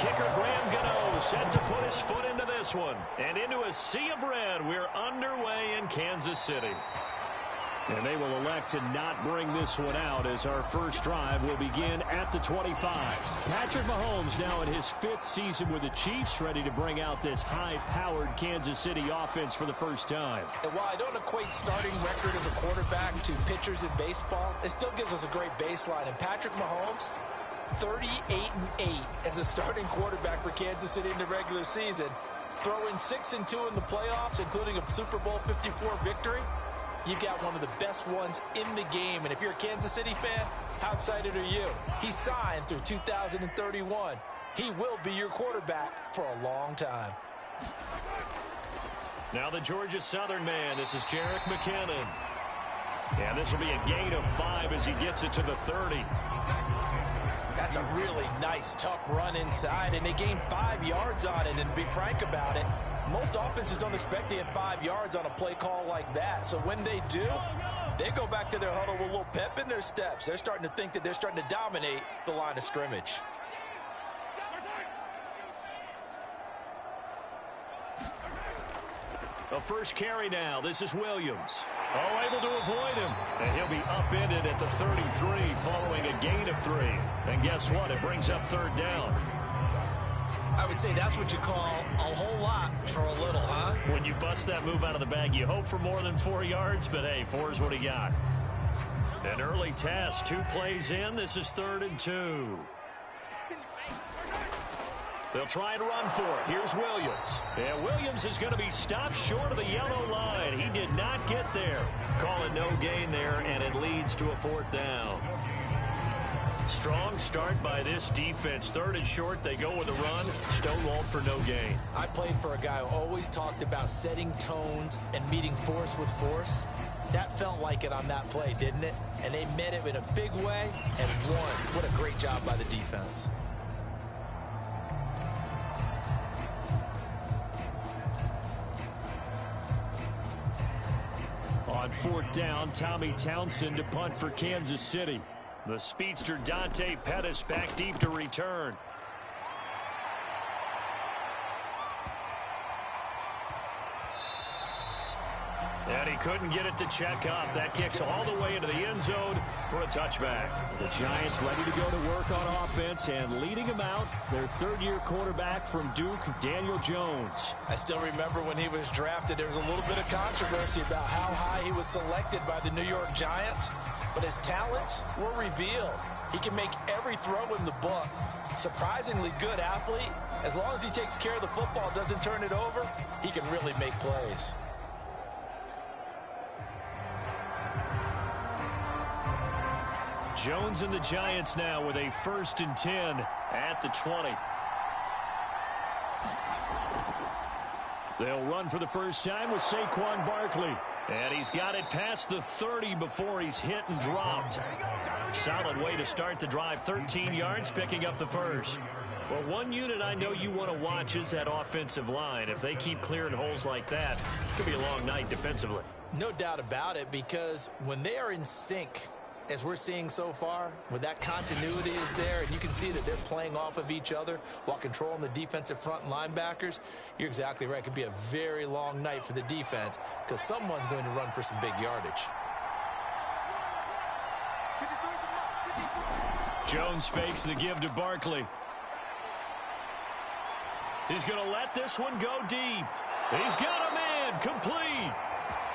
kicker Graham Gano set to put his foot into this one. And into a sea of red, we're underway in Kansas City. And they will elect to not bring this one out as our first drive will begin at the 25. Patrick Mahomes now in his 5th season with the Chiefs, ready to bring out this high-powered Kansas City offense for the first time. And while I don't equate starting record as a quarterback to pitchers in baseball, it still gives us a great baseline. And Patrick Mahomes, 38-8 as a starting quarterback for Kansas City in the regular season. Throw in 6-2 in the playoffs, including a Super Bowl 54 victory. You got one of the best ones in the game. And if you're a Kansas City fan, how excited are you? He signed through 2031. He will be your quarterback for a long time. Now the Georgia Southern man. This is Jerick McKinnon. And this will be a gain of 5 as he gets it to the 30. That's a really nice, tough run inside, and they gained 5 yards on it. And to be frank about it, most offenses don't expect to get 5 yards on a play call like that. So when they do, they go back to their huddle with a little pep in their steps. They're starting to think that they're starting to dominate the line of scrimmage. The first carry now. This is Williams. Oh, able to avoid him. And he'll be upended at the 33 following a gain of 3. And guess what? It brings up 3rd down. I would say that's what you call a whole lot for a little, huh? When you bust that move out of the bag, you hope for more than 4 yards, but hey, 4 is what he got. An early test, 2 plays in. This is 3rd and 2. They'll try and run for it. Here's Williams. And Williams is going to be stopped short of the yellow line. He did not get there. Call it no gain there, and it leads to a 4th down. Strong start by this defense. 3rd and short, they go with a run. Stonewalled for no gain. I played for a guy who always talked about setting tones and meeting force with force. That felt like it on that play, didn't it? And they met it in a big way and won. What a great job by the defense. On 4th down, Tommy Townsend to punt for Kansas City. The speedster Dante Pettis back deep to return. And he couldn't get it to check up. That kicks all the way into the end zone for a touchback. The Giants ready to go to work on offense, and leading them out, their 3rd-year quarterback from Duke, Daniel Jones. I still remember when he was drafted, there was a little bit of controversy about how high he was selected by the New York Giants, but his talents were revealed. He can make every throw in the book. Surprisingly good athlete. As long as he takes care of the football, doesn't turn it over, he can really make plays. Jones and the Giants now with a 1st and 10 at the 20. They'll run for the first time with Saquon Barkley. And he's got it past the 30 before he's hit and dropped. Solid way to start the drive. 13 yards, picking up the 1st. Well, one unit I know you want to watch is that offensive line. If they keep clearing holes like that, it could be a long night defensively. No doubt about it, because when they are in sync, as we're seeing so far, when that continuity is there and you can see that they're playing off of each other while controlling the defensive front linebackers, you're exactly right. It could be a very long night for the defense because someone's going to run for some big yardage. Jones fakes the give to Barkley. He's going to let this one go deep. He's got a man complete.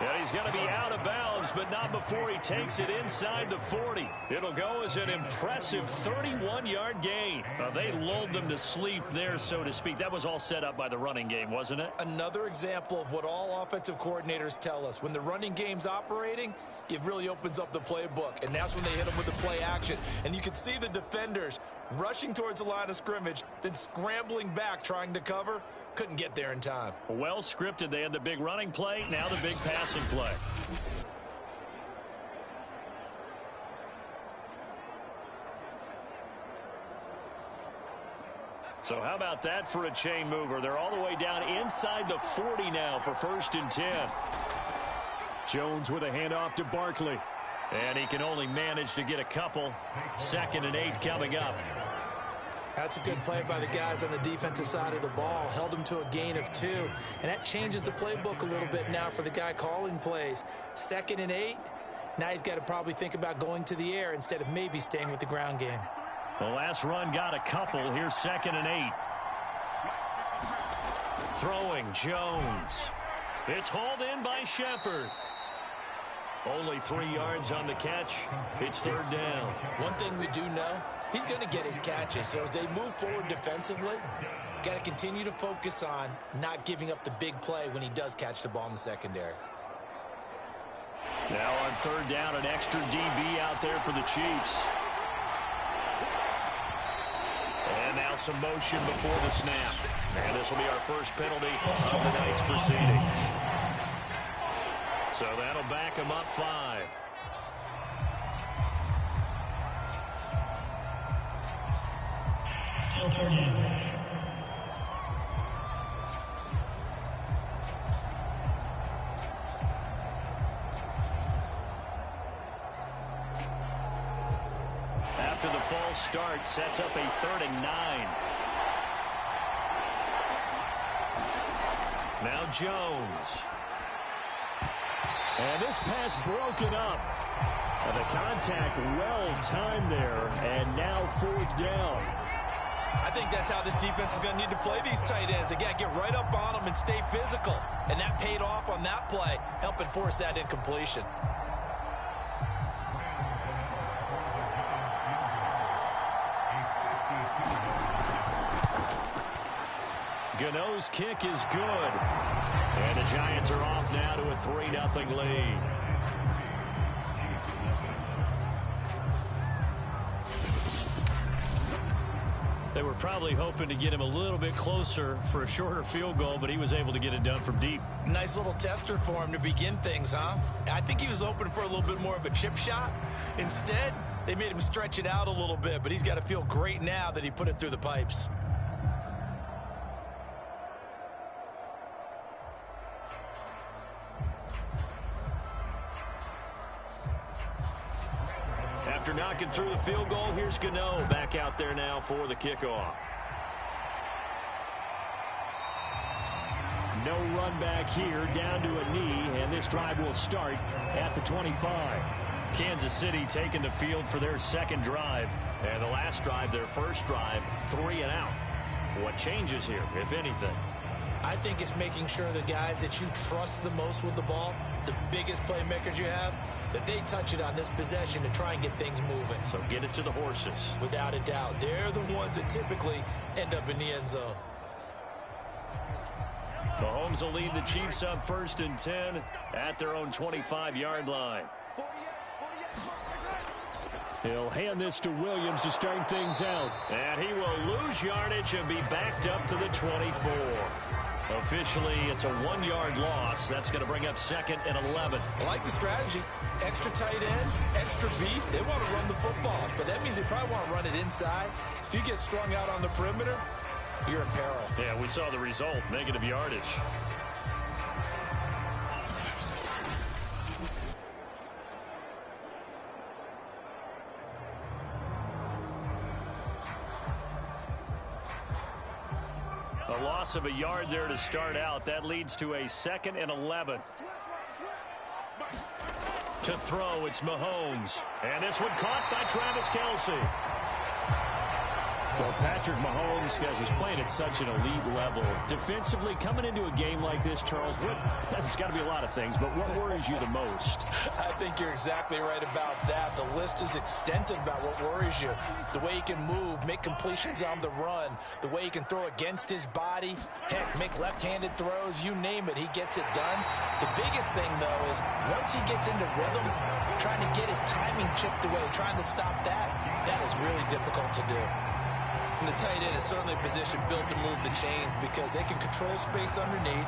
And he's going to be out of bounds, but not before he takes it inside the 40. It'll go as an impressive 31-yard gain. They lulled them to sleep there, so to speak. That was all set up by the running game, wasn't it? Another example of what all offensive coordinators tell us. When the running game's operating, it really opens up the playbook. And that's when they hit them with the play action. And you can see the defenders rushing towards the line of scrimmage, then scrambling back trying to cover. Couldn't get there in time. Well scripted. They had the big running play, now the big passing play. So how about that for a chain mover? They're all the way down inside the 40 now for 1st and 10. Jones with a handoff to Barkley. And he can only manage to get a couple. 2nd and 8 coming up. That's a good play by the guys on the defensive side of the ball. Held them to a gain of 2. And that changes the playbook a little bit now for the guy calling plays. 2nd and 8. Now he's got to probably think about going to the air instead of maybe staying with the ground game. The last run got a couple. Here's 2nd and 8. Throwing Jones. It's hauled in by Shepard. Only 3 yards on the catch. It's 3rd down. One thing we do know, he's going to get his catches. So as they move forward defensively, got to continue to focus on not giving up the big play when he does catch the ball in the secondary. Now on 3rd down, an extra DB out there for the Chiefs. And now some motion before the snap. And this will be our first penalty of the night's proceedings. So that'll back him up 5. Still 30. After the false start, sets up a 3rd and 9. Now Jones. And this pass broken up. And the contact well timed there. And now 4th down. I think that's how this defense is going to need to play these tight ends. Again, get right up on them and stay physical. And that paid off on that play, helping force that incompletion. Gano's kick is good. And the Giants are off now to a 3-0 lead. They were probably hoping to get him a little bit closer for a shorter field goal, but he was able to get it done from deep. Nice little tester for him to begin things, huh? I think he was hoping for a little bit more of a chip shot. Instead, they made him stretch it out a little bit, but he's got to feel great now that he put it through the pipes. After knocking through the field goal, here's Gano back out there now for the kickoff. No run back here, down to a knee, and this drive will start at the 25. Kansas City taking the field for their 2nd drive. And the last drive, their 1st drive, 3 and out. What changes here, if anything? I think it's making sure the guys that you trust the most with the ball, the biggest playmakers you have, that they touch it on this possession to try and get things moving. So get it to the horses. Without a doubt. They're the ones that typically end up in the end zone. Mahomes will lead the Chiefs up 1st and 10 at their own 25-yard line. He'll hand this to Williams to start things out. And he will lose yardage and be backed up to the 24. Officially, it's a 1-yard loss. That's going to bring up 2nd and 11. I like the strategy. Extra tight ends, extra beef. They want to run the football, but that means they probably want to run it inside. If you get strung out on the perimeter, you're in peril. Yeah, we saw the result, negative yardage. A loss of a yard there to start out. That leads to a 2nd and 11. To throw, it's Mahomes. And this one caught by Travis Kelce. Well, Patrick Mahomes, as he's playing at such an elite level, defensively coming into a game like this, Charles, there's got to be a lot of things, but what worries you the most? I think you're exactly right about that. The list is extensive about what worries you. The way he can move, make completions on the run, the way he can throw against his body, heck, make left-handed throws, you name it, he gets it done. The biggest thing, though, is once he gets into rhythm, trying to get his timing chipped away, trying to stop that, that is really difficult to do. And the tight end is certainly a position built to move the chains because they can control space underneath.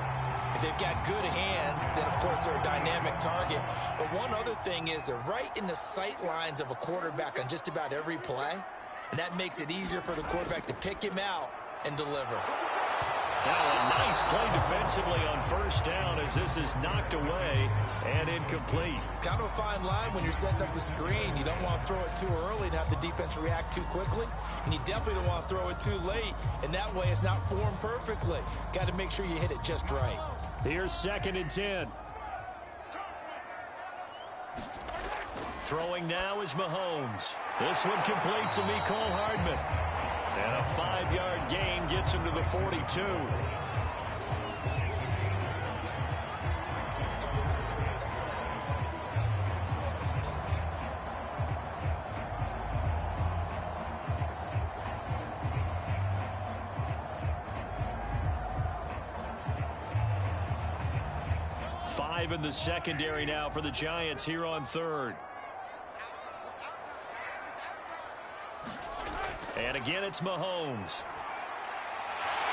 If they've got good hands, then, of course, they're a dynamic target. But one other thing is they're right in the sight lines of a quarterback on just about every play, and that makes it easier for the quarterback to pick him out and deliver. Now a nice play defensively on first down as this is knocked away and incomplete. Kind of a fine line when you're setting up the screen. You don't want to throw it too early and have the defense react too quickly. And you definitely don't want to throw it too late. And that way it's not formed perfectly. Got to make sure you hit it just right. Here's 2nd and 10. Throwing now is Mahomes. This one complete to Mecole Hardman. And a 5-yard gain gets him to the 42. Five in the secondary now for the Giants here on 3rd. And again, it's Mahomes.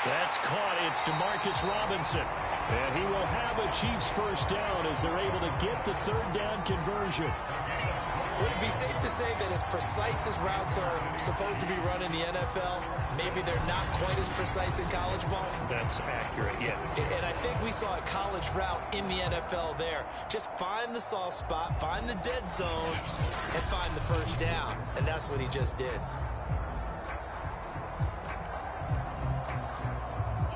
That's caught. It's Demarcus Robinson. And he will have a Chiefs first down as they're able to get the 3rd down conversion. Would it be safe to say that as precise as routes are supposed to be run in the NFL, maybe they're not quite as precise in college ball? That's accurate, yeah. And I think we saw a college route in the NFL there. Just find the soft spot, find the dead zone, and find the first down. And that's what he just did.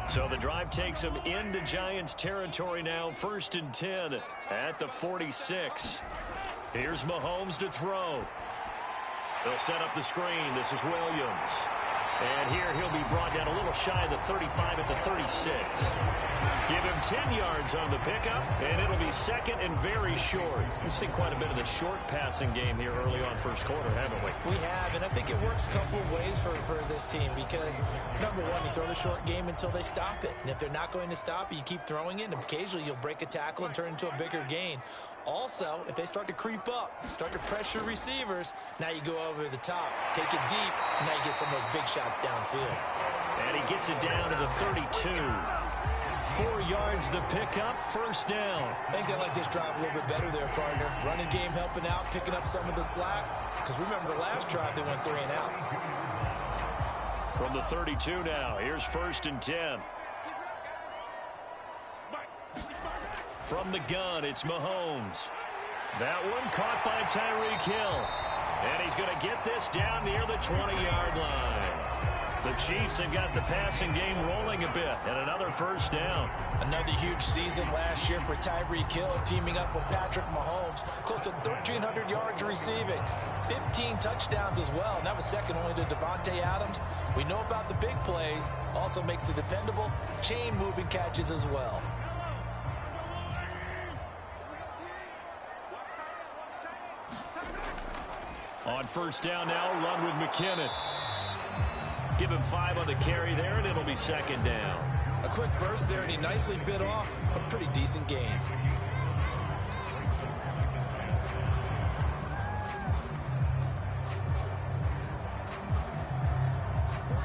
So the drive takes him into Giants territory now. 1st and 10 at the 46. Here's Mahomes to throw. They'll set up the screen. This is Williams. And here he'll be brought down a little shy of the 35 at the 36. Give him 10 yards on the pickup, and it'll be 2nd and very short. We've seen quite a bit of the short passing game here early on first quarter, haven't we? We have, and I think it works a couple of ways for this team because, number one, you throw the short game until they stop it. And if they're not going to stop it, you keep throwing it, and occasionally you'll break a tackle and turn into a bigger gain. Also, if they start to creep up, start to pressure receivers, now you go over the top, take it deep, and now you get some of those big shots downfield. And he gets it down to the 32. 4 yards the pickup, first down. I think they like this drive a little bit better there, partner. Running game helping out, picking up some of the slack. Because remember the last drive, they went 3 and out. From the 32 now, here's 1st and 10. From the gun, it's Mahomes. That one caught by Tyreek Hill. And he's going to get this down near the 20-yard line. The Chiefs have got the passing game rolling a bit, and another first down. Another huge season last year for Tyreek Hill, teaming up with Patrick Mahomes. Close to 1,300 yards receiving. 15 touchdowns as well. And that was second only to Devontae Adams. We know about the big plays. Also makes the dependable chain-moving catches as well. On first down now, run with McKinnon. Give him 5 on the carry there, and it'll be 2nd down. A quick burst there, and he nicely bit off a pretty decent gain.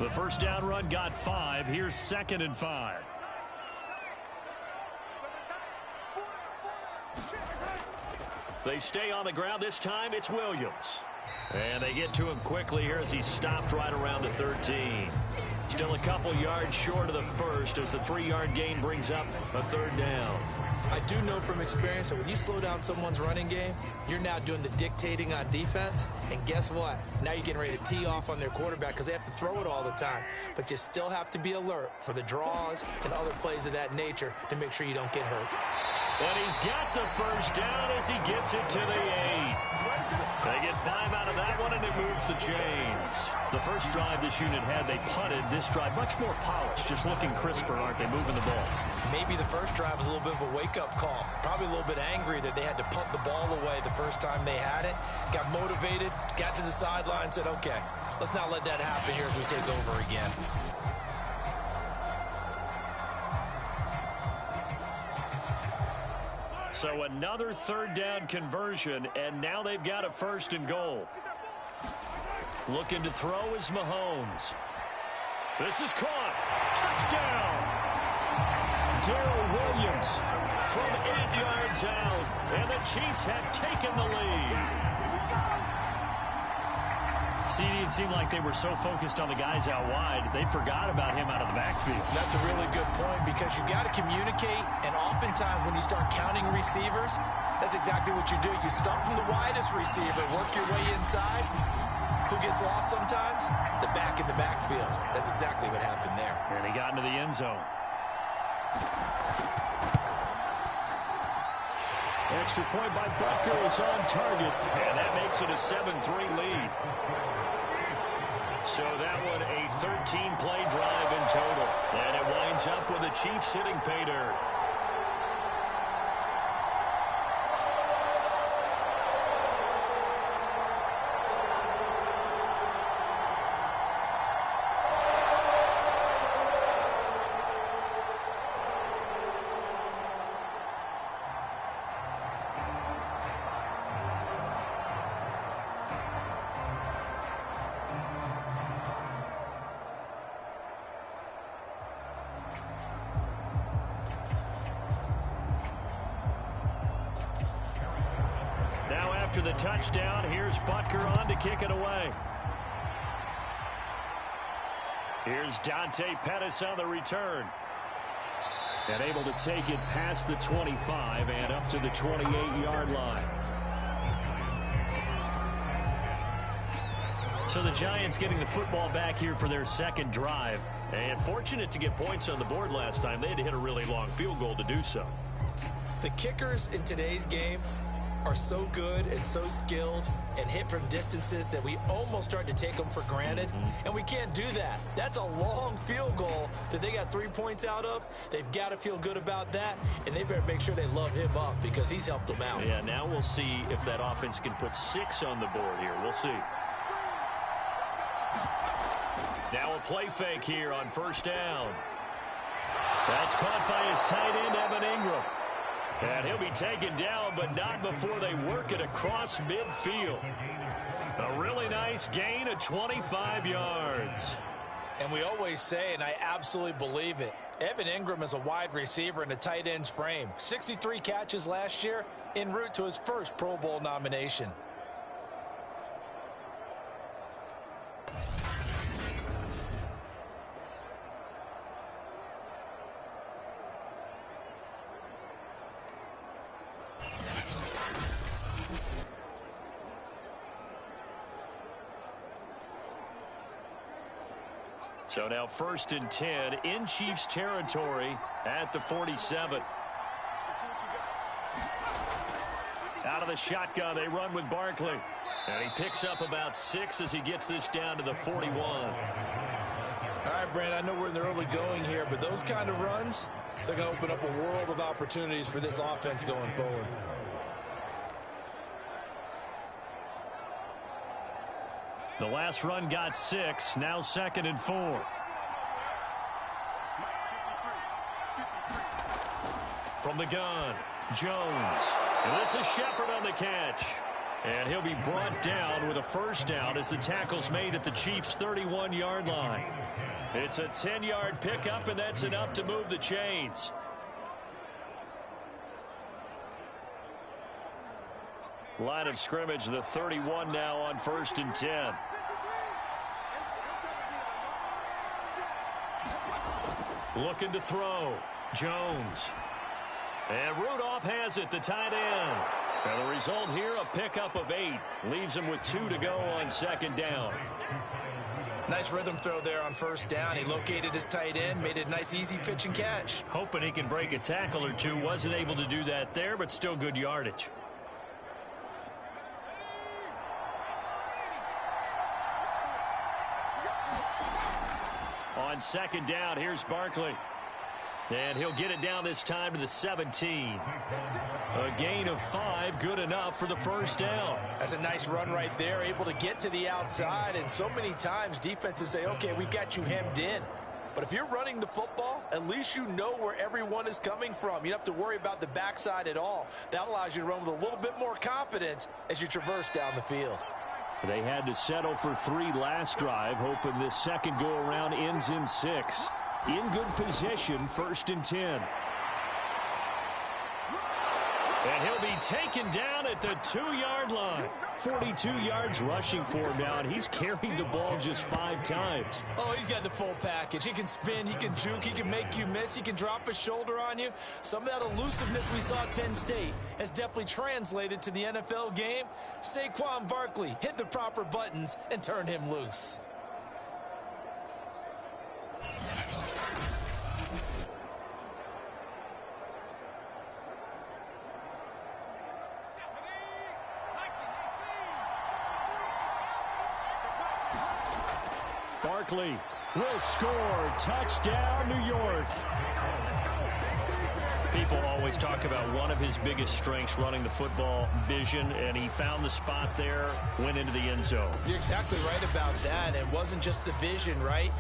The first down run got 5. Here's 2nd and 5. They stay on the ground. This time it's Williams. And they get to him quickly here as he's stopped right around the 13. Still a couple yards short of the first as the 3-yard gain brings up a 3rd down. I do know from experience that when you slow down someone's running game, you're now doing the dictating on defense. And guess what? Now you're getting ready to tee off on their quarterback because they have to throw it all the time. But you still have to be alert for the draws and other plays of that nature to make sure you don't get hurt. And he's got the first down as he gets it to the 8. They get 5 out of that one, and it moves the chains. The first drive this unit had, they punted. This drive, much more polished, just looking crisper, aren't they, moving the ball? Maybe the first drive was a little bit of a wake-up call. Probably a little bit angry that they had to punt the ball away the first time they had it. Got motivated, got to the sideline, said, okay, let's not let that happen here as we take over again. So another 3rd down conversion, and now they've got a 1st and goal. Looking to throw is Mahomes. This is caught. Touchdown! Darrell Williams from 8 yards out, and the Chiefs have taken the lead. See, it seemed like they were so focused on the guys out wide, they forgot about him out of the backfield. backfield. That's a really good point because you got to communicate, and oftentimes when you start counting receivers, that's exactly what you do. You start from the widest receiver, work your way inside. Who gets lost sometimes? The back in the backfield. That's exactly what happened there. And he got into the end zone. Extra point by Butker is on target, and that makes it a 7-3 lead. So that one a 13-play drive in total, and it winds up with the Chiefs hitting pay dirt. After the touchdown, here's Butker on to kick it away. Here's Dante Pettis on the return. And able to take it past the 25 and up to the 28-yard line. So the Giants getting the football back here for their second drive. And fortunate to get points on the board last time. They had to hit a really long field goal to do so. The kickers in today's game are so good and so skilled and hit from distances that we almost start to take them for granted. And we can't do that. That's a long field goal that they got 3 points out of. They've got to feel good about that, and they better make sure they love him up because he's helped them out. Yeah, now we'll see if that offense can put 6 on the board here. We'll see. Now a play fake here on first down. That's caught by his tight end, Evan Ingram. And he'll be taken down, but not before they work it across midfield. A really nice gain of 25 yards. And we always say, and I absolutely believe it, Evan Ingram is a wide receiver in a tight end's frame. 63 catches last year, en route to his first Pro Bowl nomination. So now 1st and 10 in Chiefs territory at the 47. Out of the shotgun, they run with Barkley. And he picks up about 6 as he gets this down to the 41. All right, Brent, I know we're in the early going here, but those kind of runs, they're going to open up a world of opportunities for this offense going forward. The last run got 6, now 2nd and 4. From the gun, Jones. And this is Shepard on the catch. And he'll be brought down with a first down as the tackle's made at the Chiefs' 31-yard line. It's a 10-yard pickup, and that's enough to move the chains. Line of scrimmage, the 31 now on 1st and 10. Looking to throw. Jones. And Rudolph has it, the tight end. And the result here, a pickup of 8. Leaves him with 2 to go on 2nd down. Nice rhythm throw there on 1st down. He located his tight end, made it a nice easy pitch and catch. Hoping he can break a tackle or two. Wasn't able to do that there, but still good yardage. On 2nd down, here's Barkley. And he'll get it down this time to the 17. A gain of 5, good enough for the first down. That's a nice run right there, able to get to the outside. And so many times defenses say, okay, we've got you hemmed in. But if you're running the football, at least you know where everyone is coming from. You don't have to worry about the backside at all. That allows you to run with a little bit more confidence as you traverse down the field. They had to settle for 3 last drive, hoping this second go-around ends in 6. In good position, 1st and 10. And he'll be taken down at the 2-yard line. 42 yards rushing for him now, and he's carried the ball just 5 times. Oh, he's got the full package. He can spin, he can juke, he can make you miss, he can drop a shoulder on you. Some of that elusiveness we saw at Penn State has definitely translated to the NFL game. Saquon Barkley hit the proper buttons and turned him loose. Barkley will score. Touchdown, New York. People always talk about one of his biggest strengths, running the football, vision, and he found the spot there, went into the end zone. You're exactly right about that. It wasn't just the vision, right?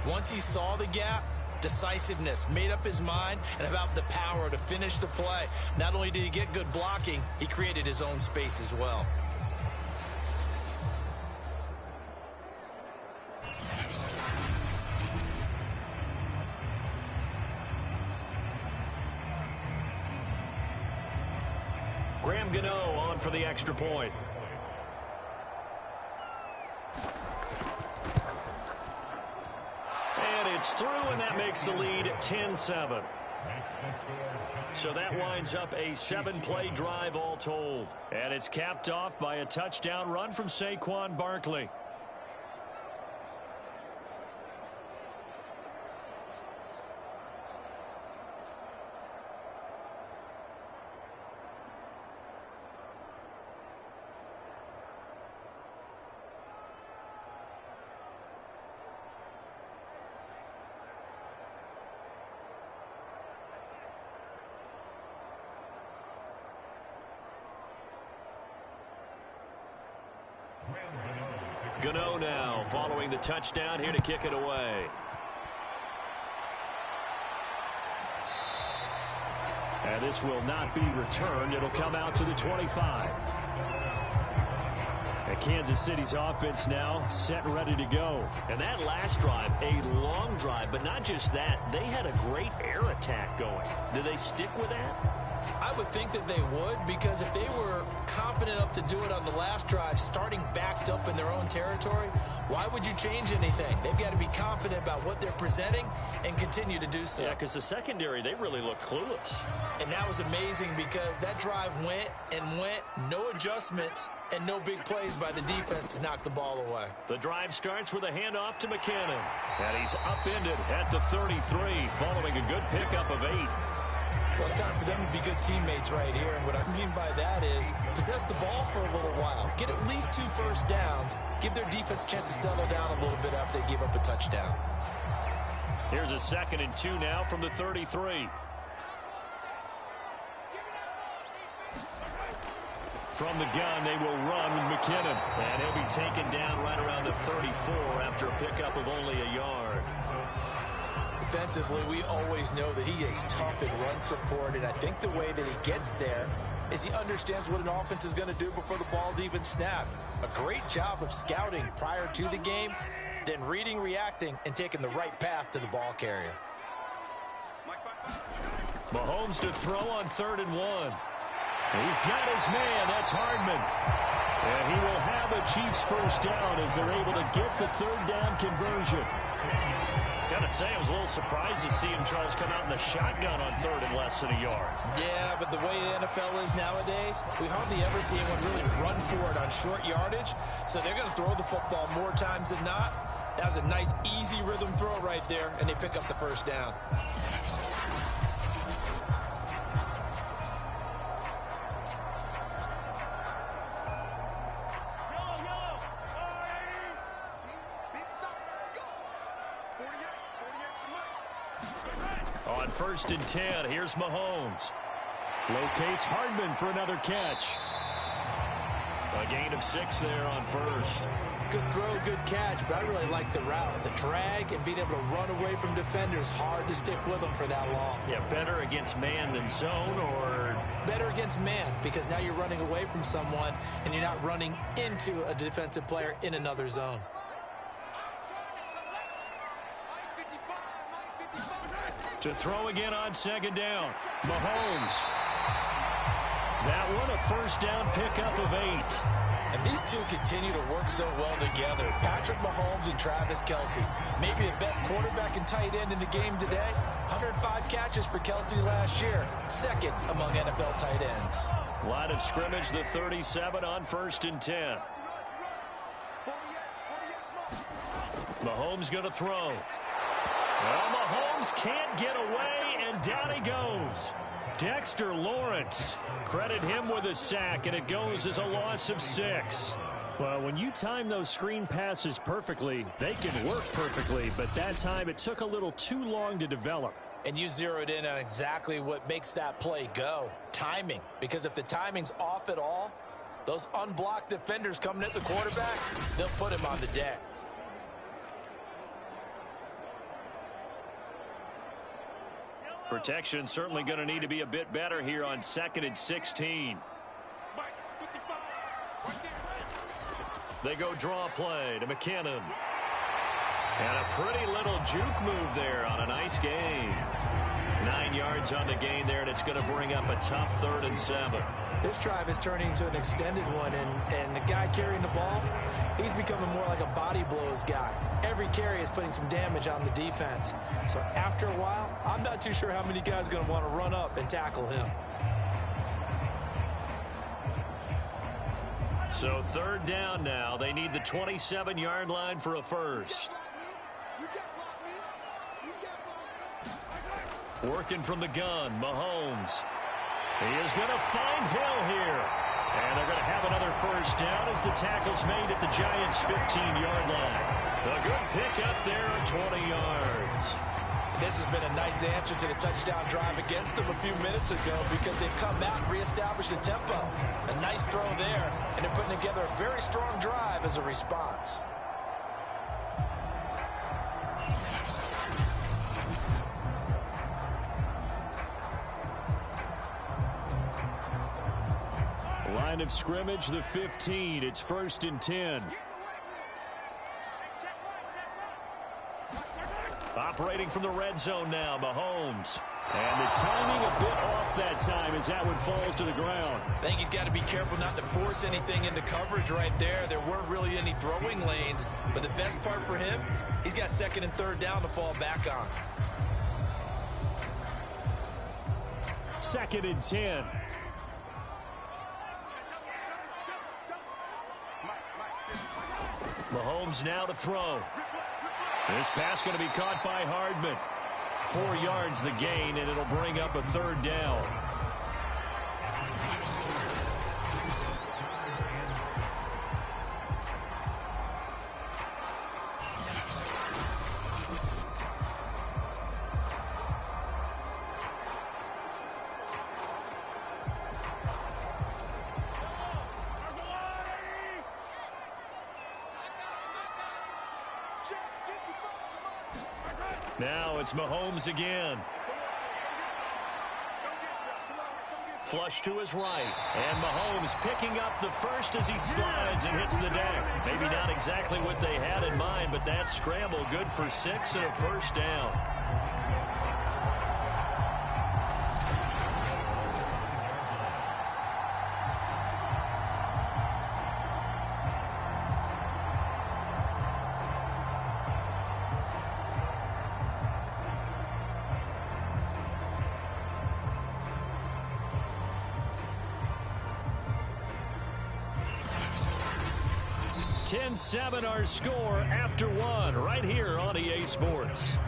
Once he saw the gap, decisiveness, made up his mind, and about the power to finish the play. Not only did he get good blocking, he created his own space as well. Graham Gano on for the extra point. And it's through, and that makes the lead 10-7. So that winds up a 7-play drive all told. And it's capped off by a touchdown run from Saquon Barkley. Gano now following the touchdown, here to kick it away. And this will not be returned. It'll come out to the 25. And Kansas City's offense now set and ready to go. And that last drive, a long drive, but not just that. They had a great air attack going. Do they stick with that? I would think that they would, because if they were confident enough to do it on the last drive, starting backed up in their own territory, why would you change anything? They've got to be confident about what they're presenting and continue to do so. Yeah, because the secondary, they really look clueless. And that was amazing, because that drive went and went, no adjustments, and no big plays by the defense to knock the ball away. The drive starts with a handoff to McKinnon. And he's upended at the 33, following a good pickup of 8. Well, it's time for them to be good teammates right here. And what I mean by that is possess the ball for a little while. Get at least 2 first downs. Give their defense a chance to settle down a little bit after they give up a touchdown. Here's a 2nd and 2 now from the 33. From the gun, they will run with McKinnon. And he'll be taken down right around the 34 after a pickup of only a yard. Defensively, we always know that he is tough in run support, and I think the way that he gets there is he understands what an offense is going to do before the ball's even snapped. A great job of scouting prior to the game, then reading, reacting, and taking the right path to the ball carrier. Mahomes to throw on 3rd and 1. He's got his man. That's Hardman. And he will have a Chiefs first down as they're able to get the 3rd down conversion. Gotta say, I was a little surprised to see him, Charles, come out in the shotgun on 3rd and less than a yard. Yeah, but the way the NFL is nowadays, we hardly ever see anyone really run for it on short yardage. So they're going to throw the football more times than not. That was a nice, easy rhythm throw right there, and they pick up the first down. On 1st and 10, here's Mahomes. Locates Hardman for another catch. A gain of 6 there on 1st. Good throw, good catch, but I really like the route. The drag and being able to run away from defenders, hard to stick with them for that long. Yeah, better against man than zone, or? Better against man, because now you're running away from someone and you're not running into a defensive player in another zone. To throw again on 2nd down. Mahomes. That one a first down pickup of 8. And these two continue to work so well together. Patrick Mahomes and Travis Kelce. Maybe the best quarterback and tight end in the game today. 105 catches for Kelce last year. Second among NFL tight ends. Line of scrimmage, the 37 on 1st and 10. Mahomes going to throw. Well, Mahomes can't get away, and down he goes. Dexter Lawrence. Credit him with a sack, and it goes as a loss of 6. Well, when you time those screen passes perfectly, they can work perfectly, but that time it took a little too long to develop. And you zeroed in on exactly what makes that play go. Timing. Because if the timing's off at all, those unblocked defenders coming at the quarterback, they'll put him on the deck. Protection certainly going to need to be a bit better here on 2nd and 16. They go draw play to McKinnon. And a pretty little juke move there on a nice gain. 9 yards on the gain there, and it's going to bring up a tough 3rd and 7. This drive is turning into an extended one, and the guy carrying the ball, he's becoming more like a body blows guy. Every carry is putting some damage on the defense. So after a while, I'm not too sure how many guys are going to want to run up and tackle him. So 3rd down now. They need the 27-yard line for a first. Working from the gun, Mahomes. He is going to find Hill here. And they're going to have another first down as the tackle's made at the Giants' 15-yard line. A good pickup there at 20 yards. This has been a nice answer to the touchdown drive against them a few minutes ago because they've come out and reestablished the tempo. A nice throw there, and they're putting together a very strong drive as a response. Line of scrimmage, the 15. It's 1st and 10. Operating from the red zone now, Mahomes. And the timing a bit off that time as that one falls to the ground. I think he's got to be careful not to force anything into coverage right there. There weren't really any throwing lanes, but the best part for him, he's got 2nd and 3rd down to fall back on. 2nd and 10. Mahomes now to throw. This pass going to be caught by Hardman. 4 yards the gain, and it'll bring up a 3rd down. Now it's Mahomes again. Flush to his right. And Mahomes picking up the first as he slides and hits the deck. Maybe not exactly what they had in mind, but that scramble good for 6 and a first down. Ten-7 our score after 1 right here on EA Sports.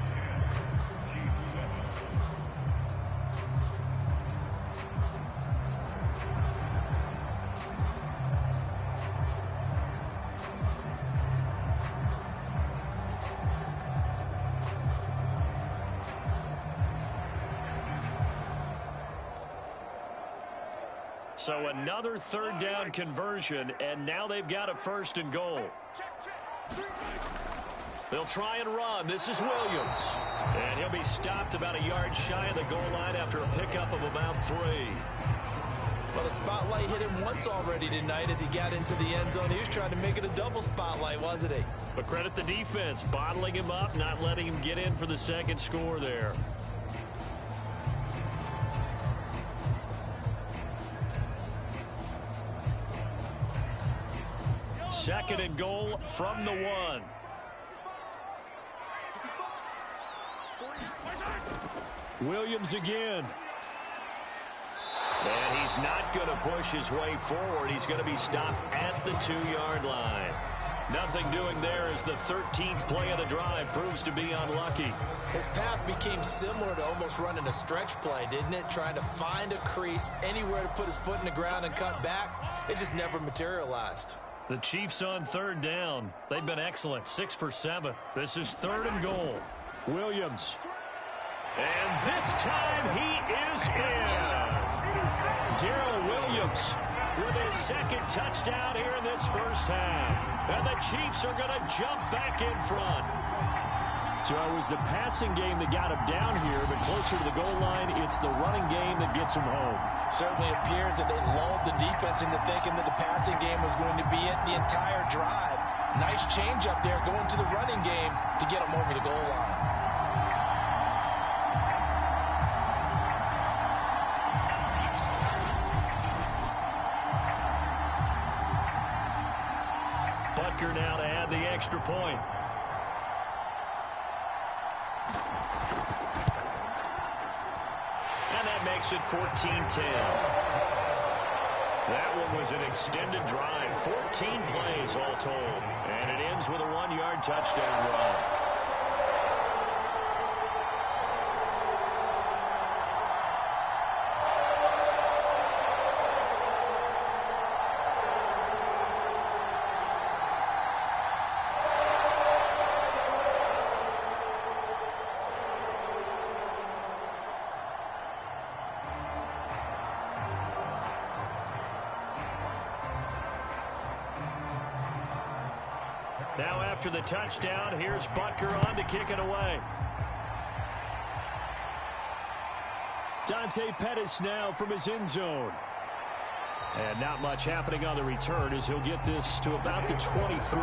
So another 3rd down conversion, and now they've got a 1st and goal. They'll try and run. This is Williams. And he'll be stopped about a yard shy of the goal line after a pickup of about 3. Well, the spotlight hit him once already tonight as he got into the end zone. He was trying to make it a double spotlight, wasn't he? But credit the defense, bottling him up, not letting him get in for the 2nd score there. second and goal from the 1. Williams again. And he's not going to push his way forward. He's going to be stopped at the 2-yard line. Nothing doing there as the 13th play of the drive proves to be unlucky. His path became similar to almost running a stretch play, didn't it? Trying to find a crease, anywhere to put his foot in the ground and cut back. It just never materialized. The Chiefs on 3rd down. They've been excellent, 6 for 7. This is 3rd and goal. Williams. And this time he is in. Darrell Williams with his second touchdown here in this first half. And the Chiefs are going to jump back in front. So it was the passing game that got him down here, but closer to the goal line, it's the running game that gets him home. Certainly appears that they lulled the defense into thinking that the passing game was going to be it the entire drive. Nice change up there going to the running game to get him over the goal line. Butker now to add the extra point. And that makes it 14-10. That one was an extended drive, 14 plays all told. And it ends with a 1-yard touchdown run. Now after the touchdown, here's Butker on to kick it away. Dante Pettis now from his end zone. And not much happening on the return as he'll get this to about the 23.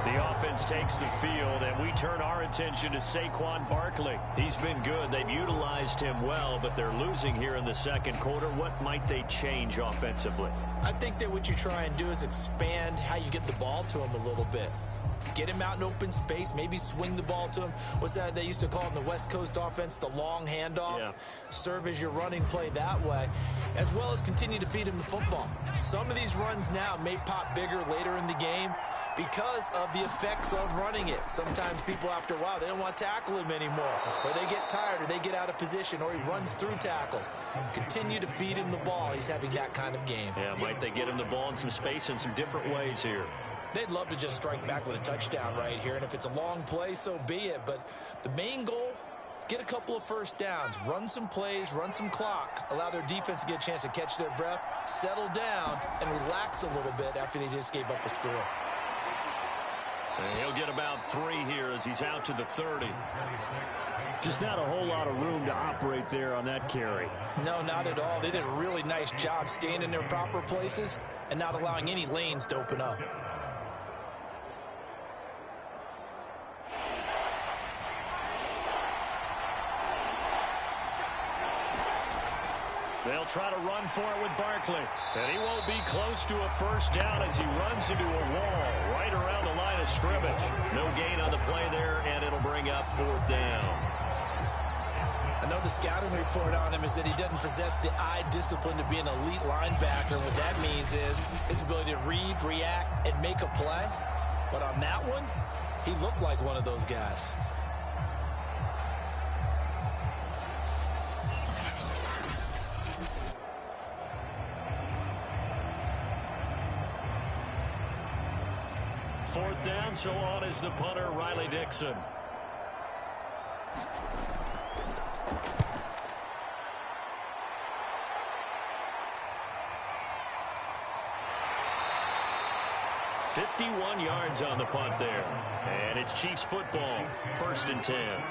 The offense takes the field, and we turn our attention to Saquon Barkley. He's been good. They've utilized him well, but they're losing here in the second quarter. What might they change offensively? I think that what you try and do is expand how you get the ball to him a little bit. Get him out in open space, maybe swing the ball to him. What's that they used to call in the West Coast offense, the long handoff? Yeah. Serve as your running play that way, as well as continue to feed him the football. Some of these runs now may pop bigger later in the game because of the effects of running it. Sometimes people, after a while, they don't want to tackle him anymore, or they get tired, or they get out of position, or he runs through tackles. Continue to feed him the ball. He's having that kind of game. Yeah, might they get him the ball in some space in some different ways here? They'd love to just strike back with a touchdown right here, and if it's a long play, so be it. But the main goal, get a couple of first downs, run some plays, run some clock, allow their defense to get a chance to catch their breath, settle down, and relax a little bit after they just gave up a score. And he'll get about 3 here as he's out to the 30. Just not a whole lot of room to operate there on that carry. No, not at all. They did a really nice job staying in their proper places and not allowing any lanes to open up. They'll try to run for it with Barkley. And he won't be close to a first down as he runs into a wall right around the line of scrimmage. No gain on the play there, and it'll bring up 4th down. I know the scouting report on him is that he doesn't possess the eye discipline to be an elite linebacker. What that means is his ability to read, react, and make a play. But on that one, he looked like one of those guys. Fourth down, so on is the punter, Riley Dixon. "51 yards on the punt there. And it's Chiefs football, 1st and 10.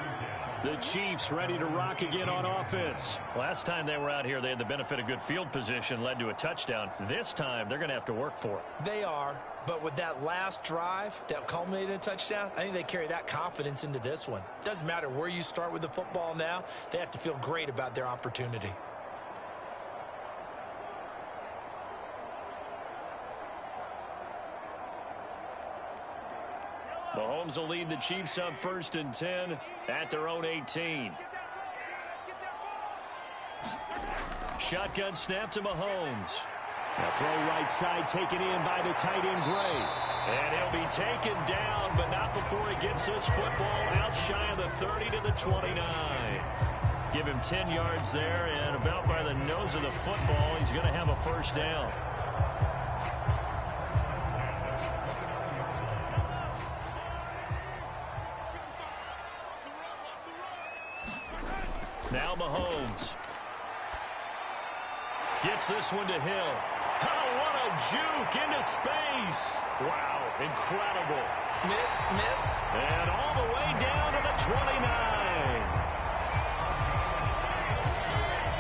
The Chiefs ready to rock again on offense. Last time they were out here, they had the benefit of good field position, led to a touchdown. This time, they're going to have to work for it. They are, but with that last drive that culminated in a touchdown, I think they carry that confidence into this one. Doesn't matter where you start with the football now, they have to feel great about their opportunity. Mahomes will lead the Chiefs up 1st and 10 at their own 18. Shotgun snap to Mahomes. A throw right side taken in by the tight end Gray. And he'll be taken down, but not before he gets this football out shy of the 30 to the 29. Give him 10 yards there, and about by the nose of the football, he's going to have a first down. Now Mahomes gets this one to Hill. Oh, what a juke into space. Wow, incredible. Miss. And all the way down to the 29.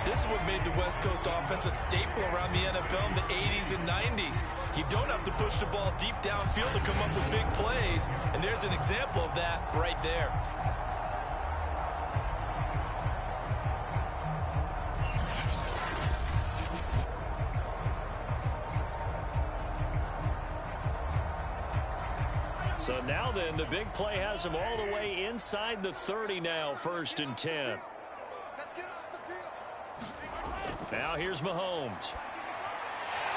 This is what made the West Coast offense a staple around the NFL in the 80s and 90s. You don't have to push the ball deep downfield to come up with big plays, and there's an example of that right there. So now then, the big play has him all the way inside the 30 now, 1st and 10. Now here's Mahomes.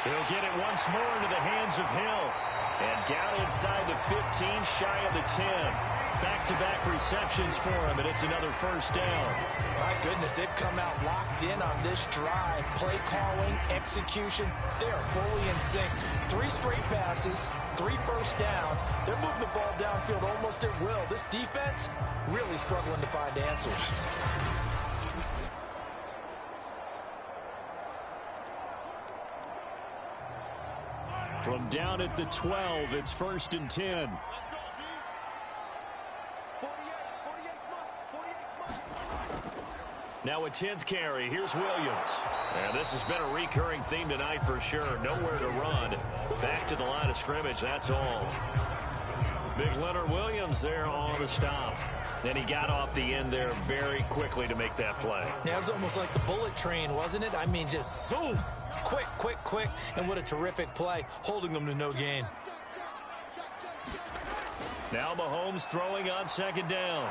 He'll get it once more into the hands of Hill. And down inside the 15, shy of the 10. Back-to-back receptions for him, and it's another first down. My goodness, they've come out locked in on this drive. Play calling, execution, they are fully in sync. 3 straight passes, 3 first downs. They're moving the ball downfield almost at will. This defense really struggling to find answers. From down at the 12, it's 1st and 10. Now a 10th carry. Here's Williams. And this has been a recurring theme tonight for sure. Nowhere to run. Back to the line of scrimmage. That's all. Big Leonard Williams there on the stop. Then he got off the end there very quickly to make that play. Yeah, it was almost like the bullet train, wasn't it? I mean, just zoom. Quick. And what a terrific play, holding them to no gain. Now Mahomes throwing on 2nd down.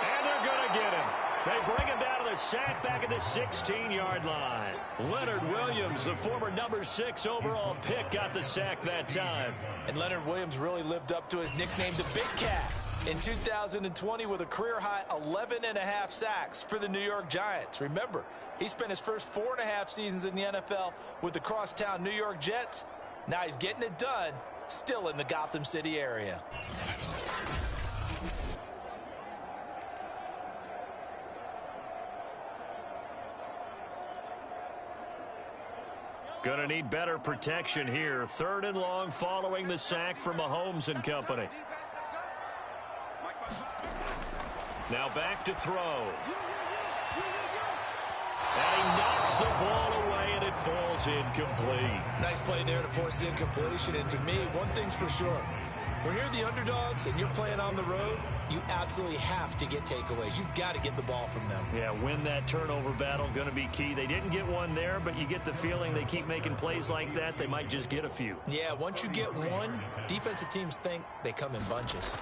And they're going to get him. They bring him down to the sack back at the 16-yard line. Leonard Williams, the former number 6 overall pick, got the sack that time. And Leonard Williams really lived up to his nickname, the Big Cat, in 2020 with a career-high 11.5 sacks for the New York Giants. Remember, he spent his first 4.5 seasons in the NFL with the crosstown New York Jets. Now he's getting it done, still in the Gotham City area. Going to need better protection here. 3rd and long following the sack from Mahomes and company. Now back to throw. And he knocks the ball away, and it falls incomplete. Nice play there to force the incompletion. And to me, one thing's for sure. When you're the underdogs and you're playing on the road, you absolutely have to get takeaways. You've got to get the ball from them. Yeah, win that turnover battle, going to be key. They didn't get one there, but you get the feeling they keep making plays like that, they might just get a few. Yeah, once you get one, defensive teams think they come in bunches.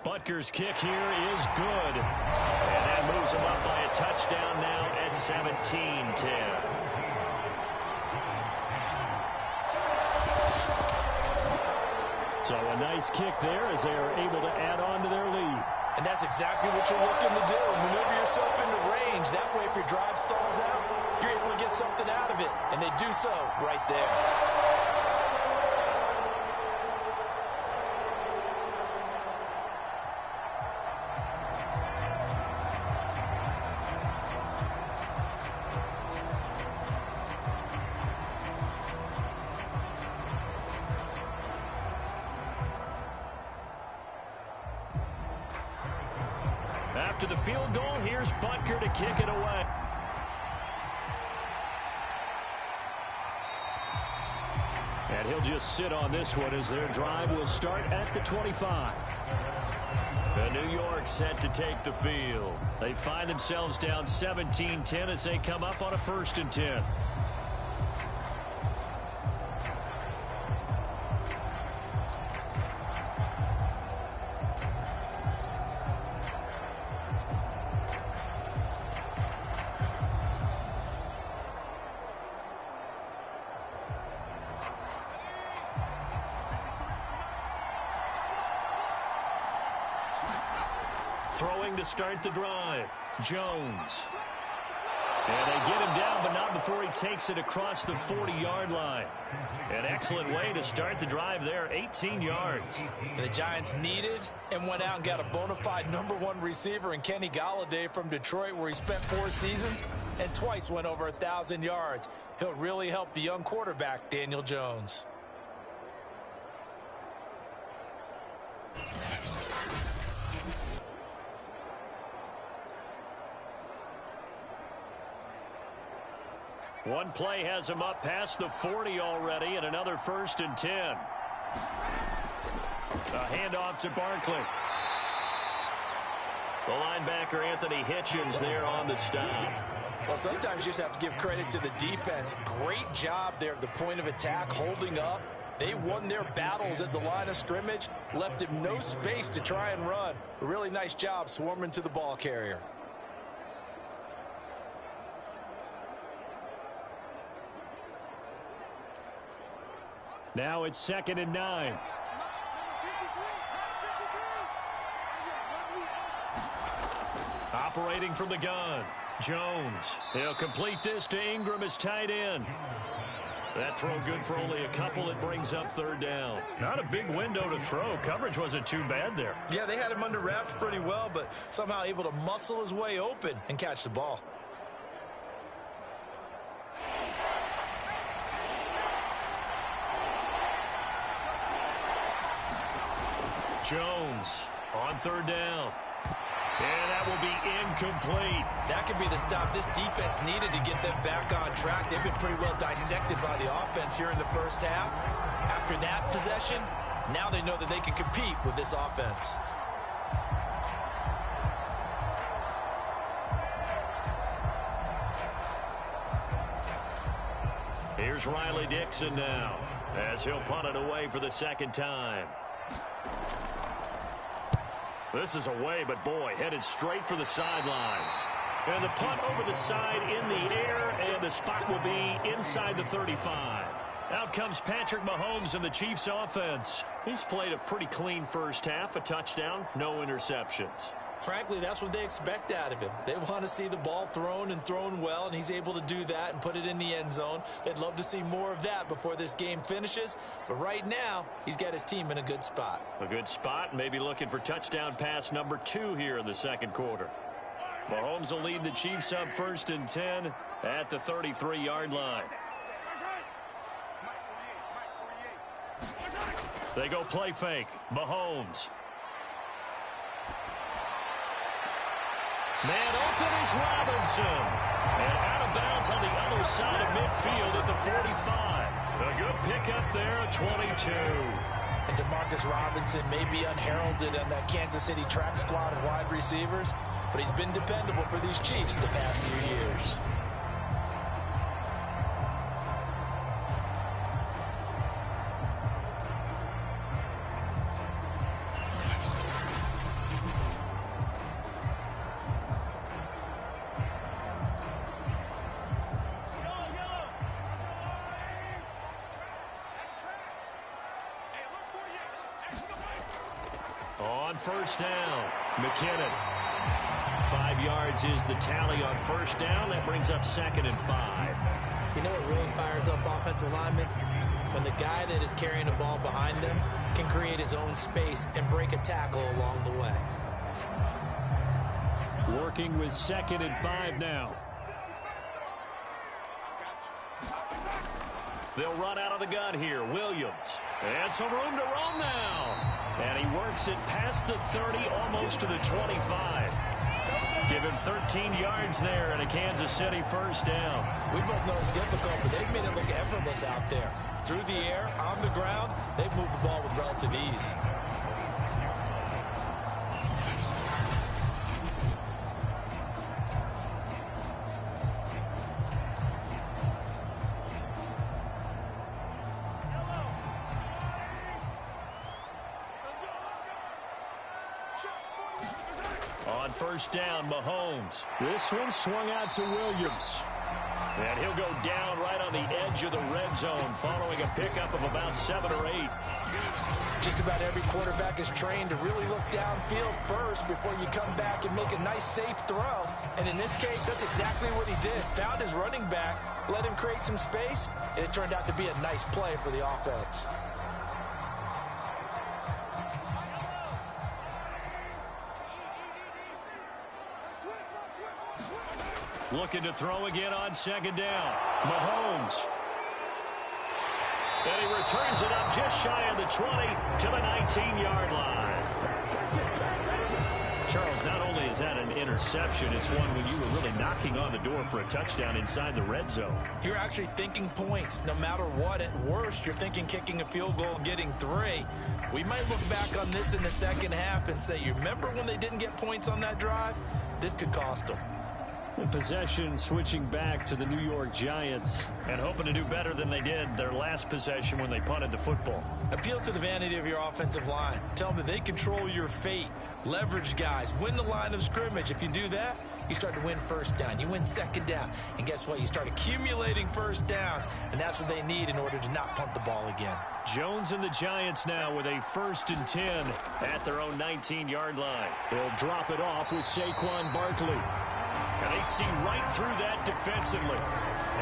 Butker's kick here is good. And that moves him up by a touchdown now at 17-10. So a nice kick there as they are able to add on to their lead. And that's exactly what you're looking to do. Maneuver yourself into range. That way, if your drive stalls out, you're able to get something out of it. And they do so right there. After the field goal, here's Butker to kick it away. And he'll just sit on this one as their drive will start at the 25. The New York set to take the field. They find themselves down 17-10 as they come up on a 1st and 10. Throwing to start the drive, Jones. And they get him down, but not before he takes it across the 40-yard line. An excellent way to start the drive there, 18 yards. The Giants needed and went out and got a bona fide #1 receiver in Kenny Golladay from Detroit, where he spent 4 seasons and twice went over 1,000 yards. He'll really help the young quarterback, Daniel Jones. One play has him up past the 40 already, and another 1st and 10. A handoff to Barkley. The linebacker, Anthony Hitchens, there on the stop. Well, sometimes you just have to give credit to the defense. Great job there at the point of attack, holding up. They won their battles at the line of scrimmage, left him no space to try and run. A really nice job swarming to the ball carrier. Now it's 2nd and 9. Operating from the gun, Jones. He'll complete this to Ingram as tight end. That throw good for only a couple. It brings up 3rd down. Not a big window to throw. Coverage wasn't too bad there. Yeah, they had him under wraps pretty well, but somehow able to muscle his way open and catch the ball. Jones on 3rd down. And that will be incomplete. That could be the stop this defense needed to get them back on track. They've been pretty well dissected by the offense here in the first half. After that possession, now they know that they can compete with this offense. Here's Riley Dixon now, as he'll punt it away for the 2nd time. This is away, but boy, headed straight for the sidelines. And the punt over the side in the air, and the spot will be inside the 35. Out comes Patrick Mahomes and the Chiefs offense. He's played a pretty clean first half, a touchdown, no interceptions. Frankly, that's what they expect out of him. They want to see the ball thrown and thrown well, and he's able to do that and put it in the end zone. They'd love to see more of that before this game finishes. But right now, he's got his team in a good spot. A good spot, maybe looking for touchdown pass number 2 here in the 2nd quarter. Mahomes will lead the Chiefs up 1st and 10 at the 33-yard line. They go play fake. Mahomes. Man open is Robinson. And out of bounds on the other side of midfield at the 45. A good pickup there at 22. And DeMarcus Robinson may be unheralded on that Kansas City track squad of wide receivers, but he's been dependable for these Chiefs the past few years. On 1st down, McKinnon. 5 yards is the tally on 1st down. That brings up 2nd and 5. You know what really fires up offensive linemen? When the guy that is carrying the ball behind them can create his own space and break a tackle along the way. Working with 2nd and 5 now. They'll run out of the gun here. Williams. And some room to roam now. And he works it past the 30, almost to the 25. Give him 13 yards there and a Kansas City 1st down. We both know it's difficult, but they've made it look effortless out there. Through the air, on the ground, they've moved the ball with relative ease. On 1st down, Mahomes. This one swung out to Williams. And he'll go down right on the edge of the red zone following a pickup of about 7 or 8. Just about every quarterback is trained to really look downfield first before you come back and make a nice, safe throw. And in this case, that's exactly what he did. Found his running back, let him create some space, and it turned out to be a nice play for the offense. Looking to throw again on second down. Mahomes. And he returns it up just shy of the 20 to the 19-yard line. Charles, not only is that an interception, it's one when you were really knocking on the door for a touchdown inside the red zone. You're actually thinking points. No matter what, at worst, you're thinking kicking a field goal and getting 3. We might look back on this in the second half and say, you remember when they didn't get points on that drive? This could cost them. The possession switching back to the New York Giants and hoping to do better than they did their last possession when they punted the football. Appeal to the vanity of your offensive line. Tell them that they control your fate. Leverage guys. Win the line of scrimmage. If you do that, you start to win first down. You win second down. And guess what? You start accumulating first downs. And that's what they need in order to not punt the ball again. Jones and the Giants now with a 1st and 10 at their own 19-yard line. They'll drop it off with Saquon Barkley. And they see right through that defensively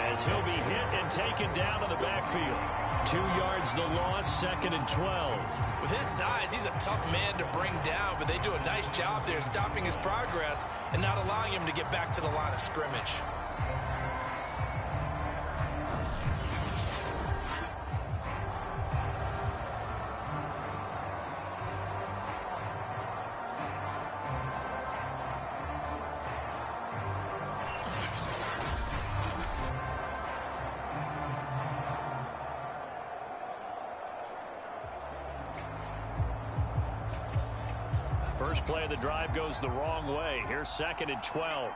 as he'll be hit and taken down to the backfield. 2 yards the loss, 2nd and 12. With his size, he's a tough man to bring down, but they do a nice job there stopping his progress and not allowing him to get back to the line of scrimmage. First play of the drive goes the wrong way. Here's 2nd and 12.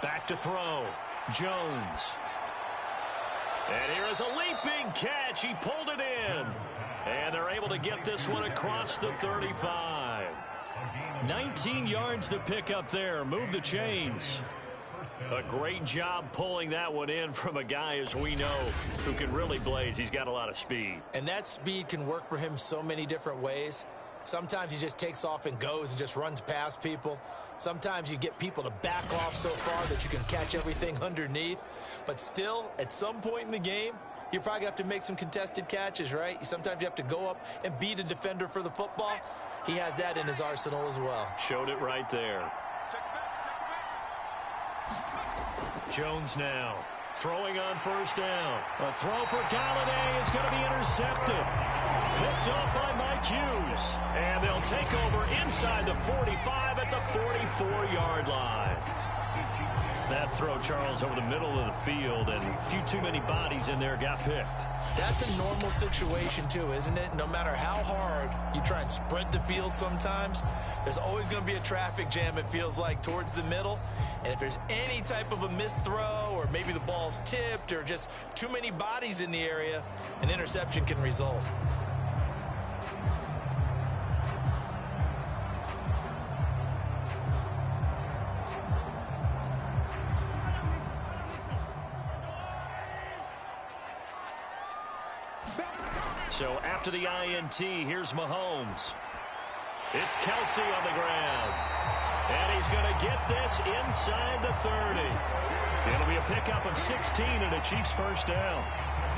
Back to throw. Jones. And here is a leaping catch. He pulled it in. And they're able to get this one across the 35. 19 yards to pick up there. Move the chains. A great job pulling that one in from a guy, as we know, who can really blaze. He's got a lot of speed. And that speed can work for him so many different ways. Sometimes he just takes off and goes and just runs past people. Sometimes you get people to back off so far that you can catch everything underneath. But still, at some point in the game, you probably have to make some contested catches, right? Sometimes you have to go up and beat a defender for the football. He has that in his arsenal as well. Showed it right there. Jones now throwing on 1st down. A throw for Galladay is going to be intercepted. Picked off by Mike Hughes. And they'll take over inside the 45 at the 44-yard line. That throw, Charles, over the middle of the field, and a few too many bodies in there got picked. That's a normal situation, too, isn't it? No matter how hard you try and spread the field sometimes, there's always going to be a traffic jam, it feels like, towards the middle. And if there's any type of a missed throw, or maybe the ball's tipped, or just too many bodies in the area, an interception can result. So after the INT, here's Mahomes. It's Kelsey on the ground. And he's going to get this inside the 30. It'll be a pickup of 16 and a Chiefs 1st down.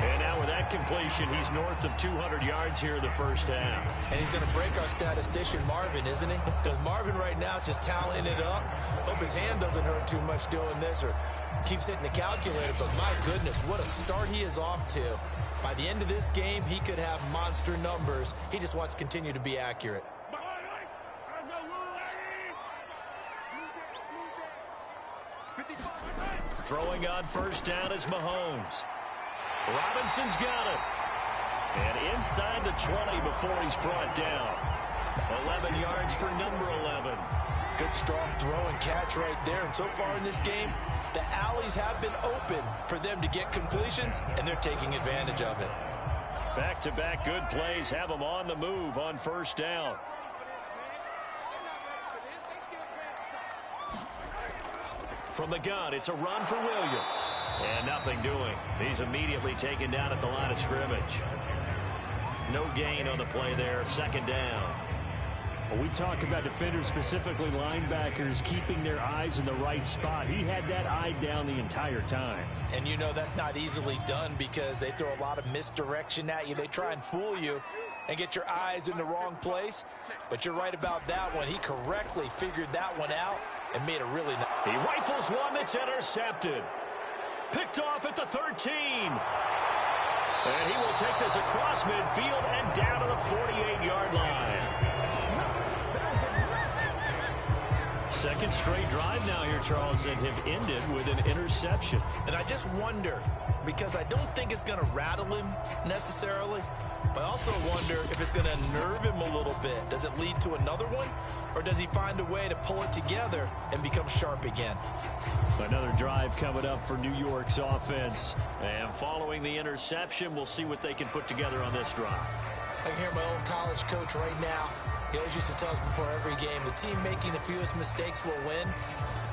And now with that completion, he's north of 200 yards here in the 1st half. And he's going to break our statistician, Marvin, isn't he? Because Marvin right now is just tallying it up. Hope his hand doesn't hurt too much doing this or keeps hitting the calculator. But my goodness, what a start he is off to. By the end of this game, he could have monster numbers. He just wants to continue to be accurate. Throwing on 1st down is Mahomes. Robinson's got it. And inside the 20 before he's brought down. 11 yards for number 11. Good strong throw and catch right there. And so far in this game, the alleys have been open for them to get completions, and they're taking advantage of it. Back-to-back good plays have them on the move on 1st down. From the gun, it's a run for Williams. And nothing doing. He's immediately taken down at the line of scrimmage. No gain on the play there. Second down. Well, we talk about defenders, specifically linebackers, keeping their eyes in the right spot. He had that eye down the entire time. And you know that's not easily done because they throw a lot of misdirection at you. They try and fool you and get your eyes in the wrong place. But you're right about that one. He correctly figured that one out and made a really nice. He rifles one that's intercepted. Picked off at the 13. And he will take this across midfield and down to the 48-yard line. Second straight drive now here, Charles, that have ended with an interception. And I just wonder, because I don't think it's going to rattle him necessarily, but I also wonder if it's going to nerve him a little bit. Does it lead to another one, or does he find a way to pull it together and become sharp again? Another drive coming up for New York's offense. And following the interception, we'll see what they can put together on this drive. I can hear my old college coach right now. He always used to tell us before every game, the team making the fewest mistakes will win.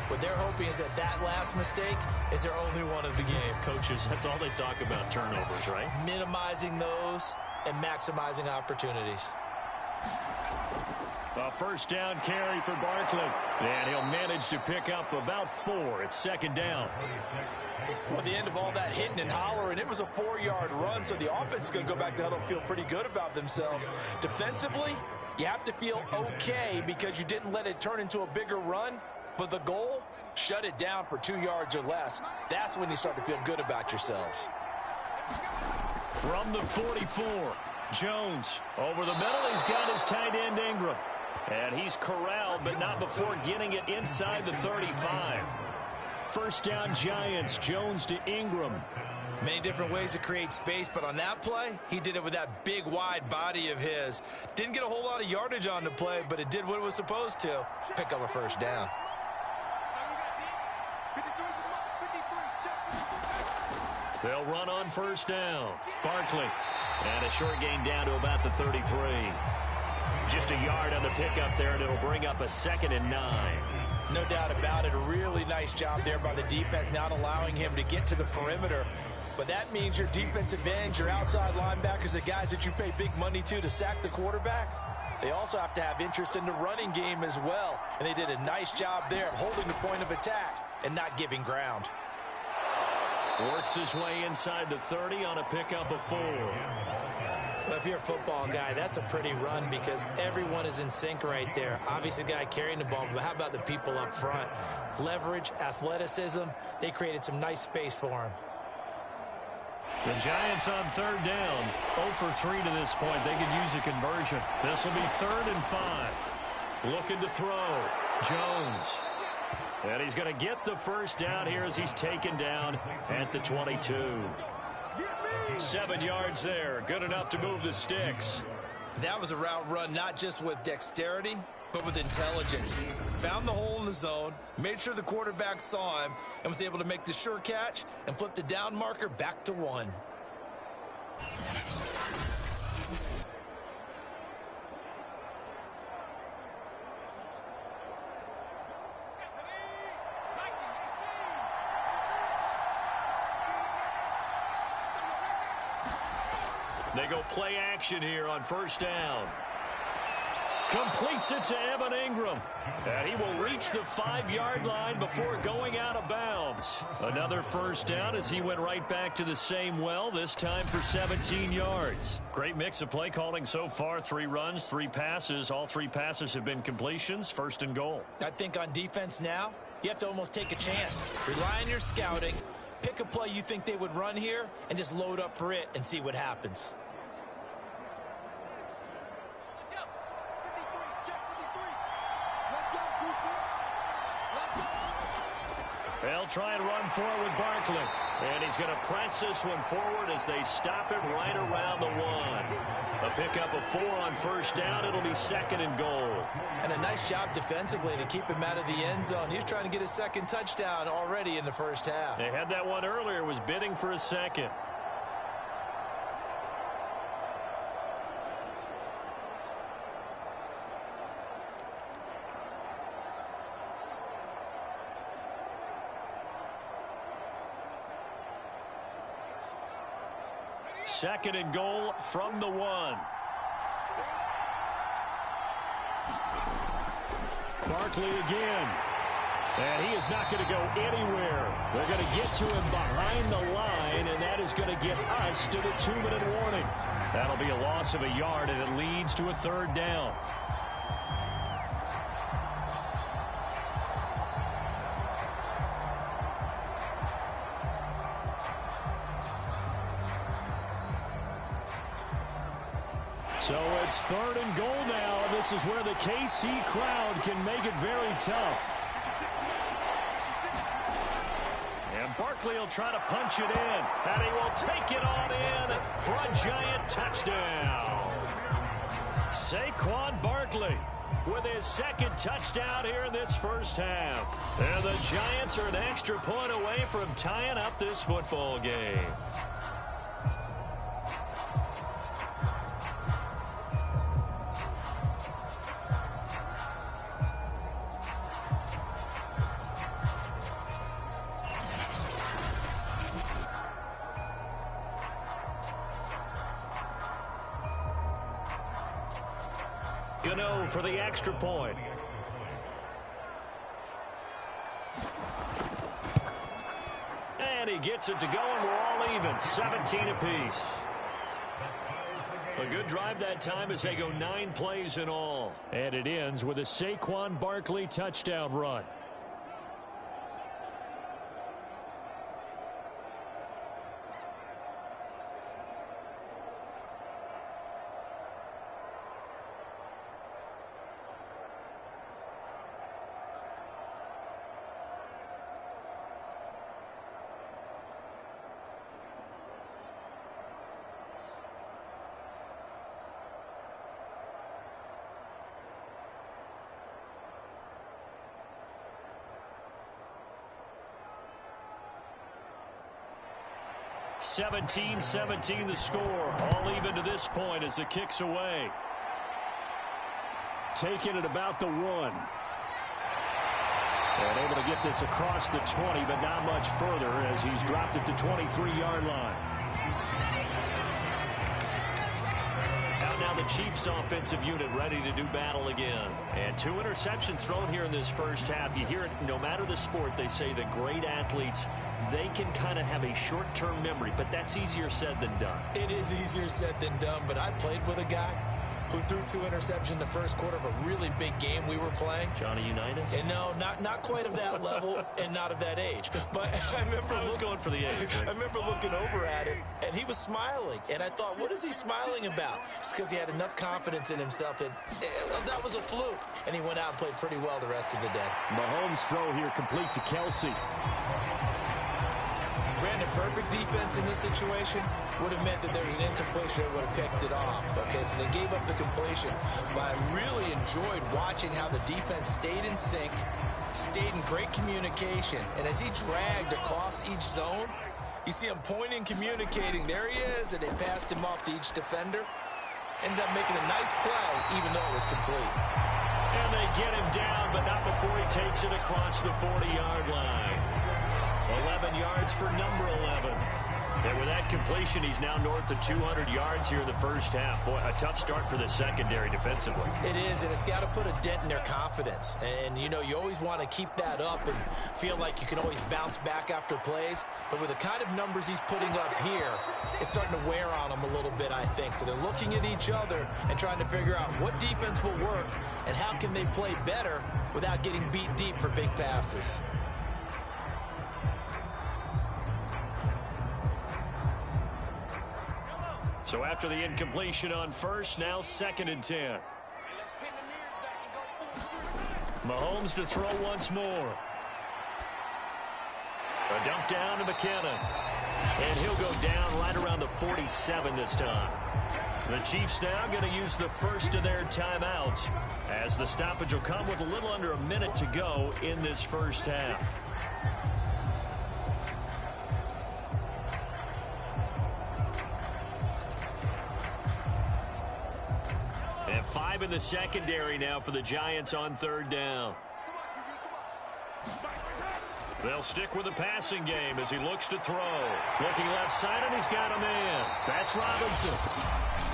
What they're hoping is that that last mistake is their only one of the game. Coaches, that's all they talk about, turnovers, right? Minimizing those and maximizing opportunities. A first down carry for Barkley. And he'll manage to pick up about 4. It's second down. Well, at the end of all that hitting and hollering, it was a 4-yard run, so the offense is going to go back to huddle and feel pretty good about themselves. Defensively, you have to feel okay because you didn't let it turn into a bigger run, but the goal, shut it down for 2 yards or less. That's when you start to feel good about yourselves. From the 44, Jones over the middle. He's got his tight end Ingram. And he's corralled, but not before getting it inside the 35. First down, Giants. Jones to Ingram. Many different ways to create space, but on that play, he did it with that big, wide body of his. Didn't get a whole lot of yardage on the play, but it did what it was supposed to. Pick up a first down. They'll run on first down. Barkley. And a short gain down to about the 33. Just a yard on the pickup there, and it'll bring up a 2nd and 9. No doubt about it. A really nice job there by the defense, not allowing him to get to the perimeter. But that means your defensive ends, your outside linebackers, the guys that you pay big money to sack the quarterback, they also have to have interest in the running game as well. And they did a nice job there of holding the point of attack and not giving ground. Works his way inside the 30 on a pickup of 4. Well, if you're a football guy, that's a pretty run because everyone is in sync right there. Obviously, the guy carrying the ball, but how about the people up front? Leverage, athleticism, they created some nice space for him. The Giants on third down. 0 for 3 to this point. They could use a conversion. This will be 3rd and 5. Looking to throw. Jones. And he's going to get the first down here as he's taken down at the 22. 7 yards there. Good enough to move the sticks. That was a route run not just with dexterity, but with intelligence. Found the hole in the zone, made sure the quarterback saw him, and was able to make the sure catch and flip the down marker back to 1. They go play action here on first down. Completes it to Evan Ingram. And he will reach the 5-yard line before going out of bounds. Another first down as he went right back to the same well, this time for 17 yards. Great mix of play calling so far. 3 runs, 3 passes. All 3 passes have been completions. 1st and goal. I think on defense now, you have to almost take a chance. Rely on your scouting. Pick a play you think they would run here and just load up for it and see what happens. They'll try and run forward with Barkley. And he's going to press this one forward as they stop it right around the 1. A pickup of 4 on first down. It'll be 2nd and goal. And a nice job defensively to keep him out of the end zone. He was trying to get his 2nd touchdown already in the first half. They had that one earlier. Was bidding for a 2nd. second and goal from the 1. Barkley again. And he is not going to go anywhere. They're going to get to him behind the line, and that is going to get us to the 2-minute warning. That'll be a loss of a yard, and it leads to a 3rd down. So it's 3rd and goal now. This is where the KC crowd can make it very tough. And Barkley will try to punch it in. And he will take it on in for a Giant touchdown. Saquon Barkley with his 2nd touchdown here in this first half. And the Giants are an extra point away from tying up this football game. Gano for the extra point. And he gets it to go, and we're all even. 17 apiece. A good drive that time as they go 9 plays in all. And it ends with a Saquon Barkley touchdown run. (17-17) the score. All even to this point as the kick's away. Taking it about the 1. And able to get this across the 20, but not much further as he's dropped it to 23-yard line. Now the Chiefs offensive unit ready to do battle again. And 2 interceptions thrown here in this first half. You hear it no matter the sport. They say that great athletes, they can kind of have a short-term memory, but that's easier said than done. It is easier said than done, but I played with a guy who threw 2 interceptions in the first quarter of a really big game we were playing. Johnny Unitas? And no, not quite of that level and not of that age. But I remember I was going for the age. Right? I remember looking over at him, and he was smiling. And I thought, what is he smiling about? It's because he had enough confidence in himself that that was a fluke. And he went out and played pretty well the rest of the day. Mahomes' throw here complete to Kelsey. Brandon, perfect defense in this situation would have meant that there was an incompletion that would have picked it off. Okay, so they gave up the completion. But I really enjoyed watching how the defense stayed in sync, stayed in great communication. And as he dragged across each zone, you see him pointing, communicating. There he is, and they passed him off to each defender. Ended up making a nice play, even though it was complete. And they get him down, but not before he takes it across the 40-yard line. 11 yards for number 11. And with that completion, he's now north of 200 yards here in the first half. Boy, a tough start for the secondary defensively. It is, and it's got to put a dent in their confidence. And, you know, you always want to keep that up and feel like you can always bounce back after plays. But with the kind of numbers he's putting up here, it's starting to wear on them a little bit, I think. So they're looking at each other and trying to figure out what defense will work and how can they play better without getting beat deep for big passes. So after the incompletion on first, now 2nd and 10. Mahomes to throw once more. A dump down to McKinnon. And he'll go down right around the 47 this time. The Chiefs now going to use the first of their timeouts as the stoppage will come with a little under a minute to go in this first half. And 5 in the secondary now for the Giants on 3rd down. They'll stick with the passing game as he looks to throw. Looking left side, and he's got a man. That's Robinson.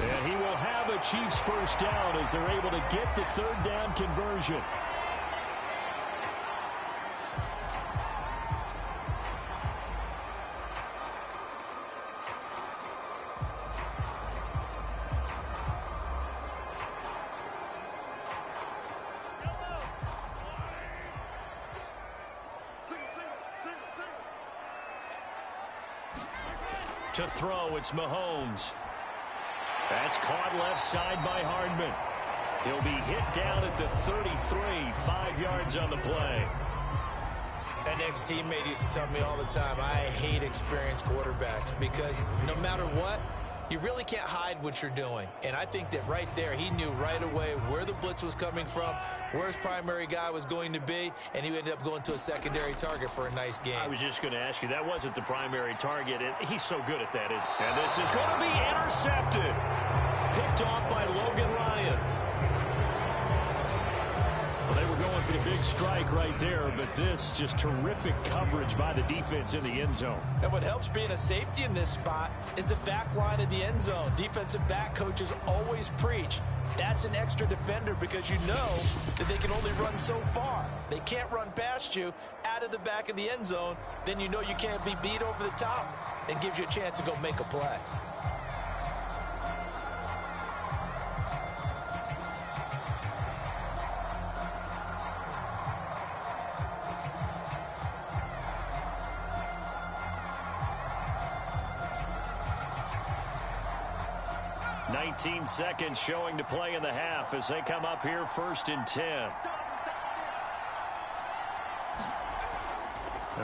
And he will have a Chiefs first down as they're able to get the third down conversion. To throw, it's Mahomes. That's caught left side by Hardman. He'll be hit down at the 33, 5 yards on the play. An ex-teammate used to tell me all the time, I hate experienced quarterbacks because no matter what, you really can't hide what you're doing. And I think that right there, he knew right away where the blitz was coming from, where his primary guy was going to be, and he ended up going to a secondary target for a nice game. I was just going to ask you, that wasn't the primary target. He's so good at that. And this is going to be intercepted. Picked off by Logan Ryan. Well, they were going for the big strike right there, but this just terrific coverage by the defense in the end zone. And what helps being a safety in this spot is the back line of the end zone. Defensive back coaches always preach. That's an extra defender because you know that they can only run so far. They can't run past you out of the back of the end zone. Then you know you can't be beat over the top and gives you a chance to go make a play. Seconds showing to play in the half as they come up here 1st and 10.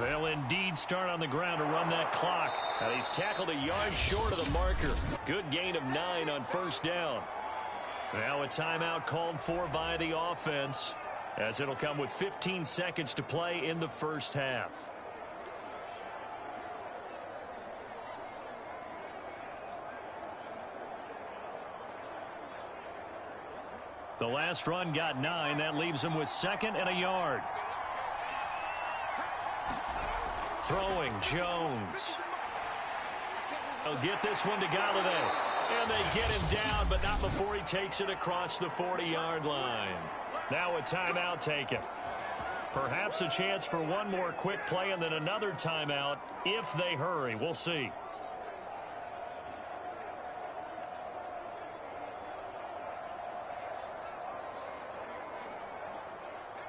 They'll indeed start on the ground to run that clock. Now he's tackled a yard short of the marker. Good gain of 9 on 1st down. Now a timeout called for by the offense as it'll come with 15 seconds to play in the first half. The last run got 9. That leaves him with 2nd and a yard. Throwing, Jones. They'll get this one to Galladay. And they get him down, but not before he takes it across the 40-yard line. Now a timeout taken. Perhaps a chance for one more quick play and then another timeout if they hurry. We'll see.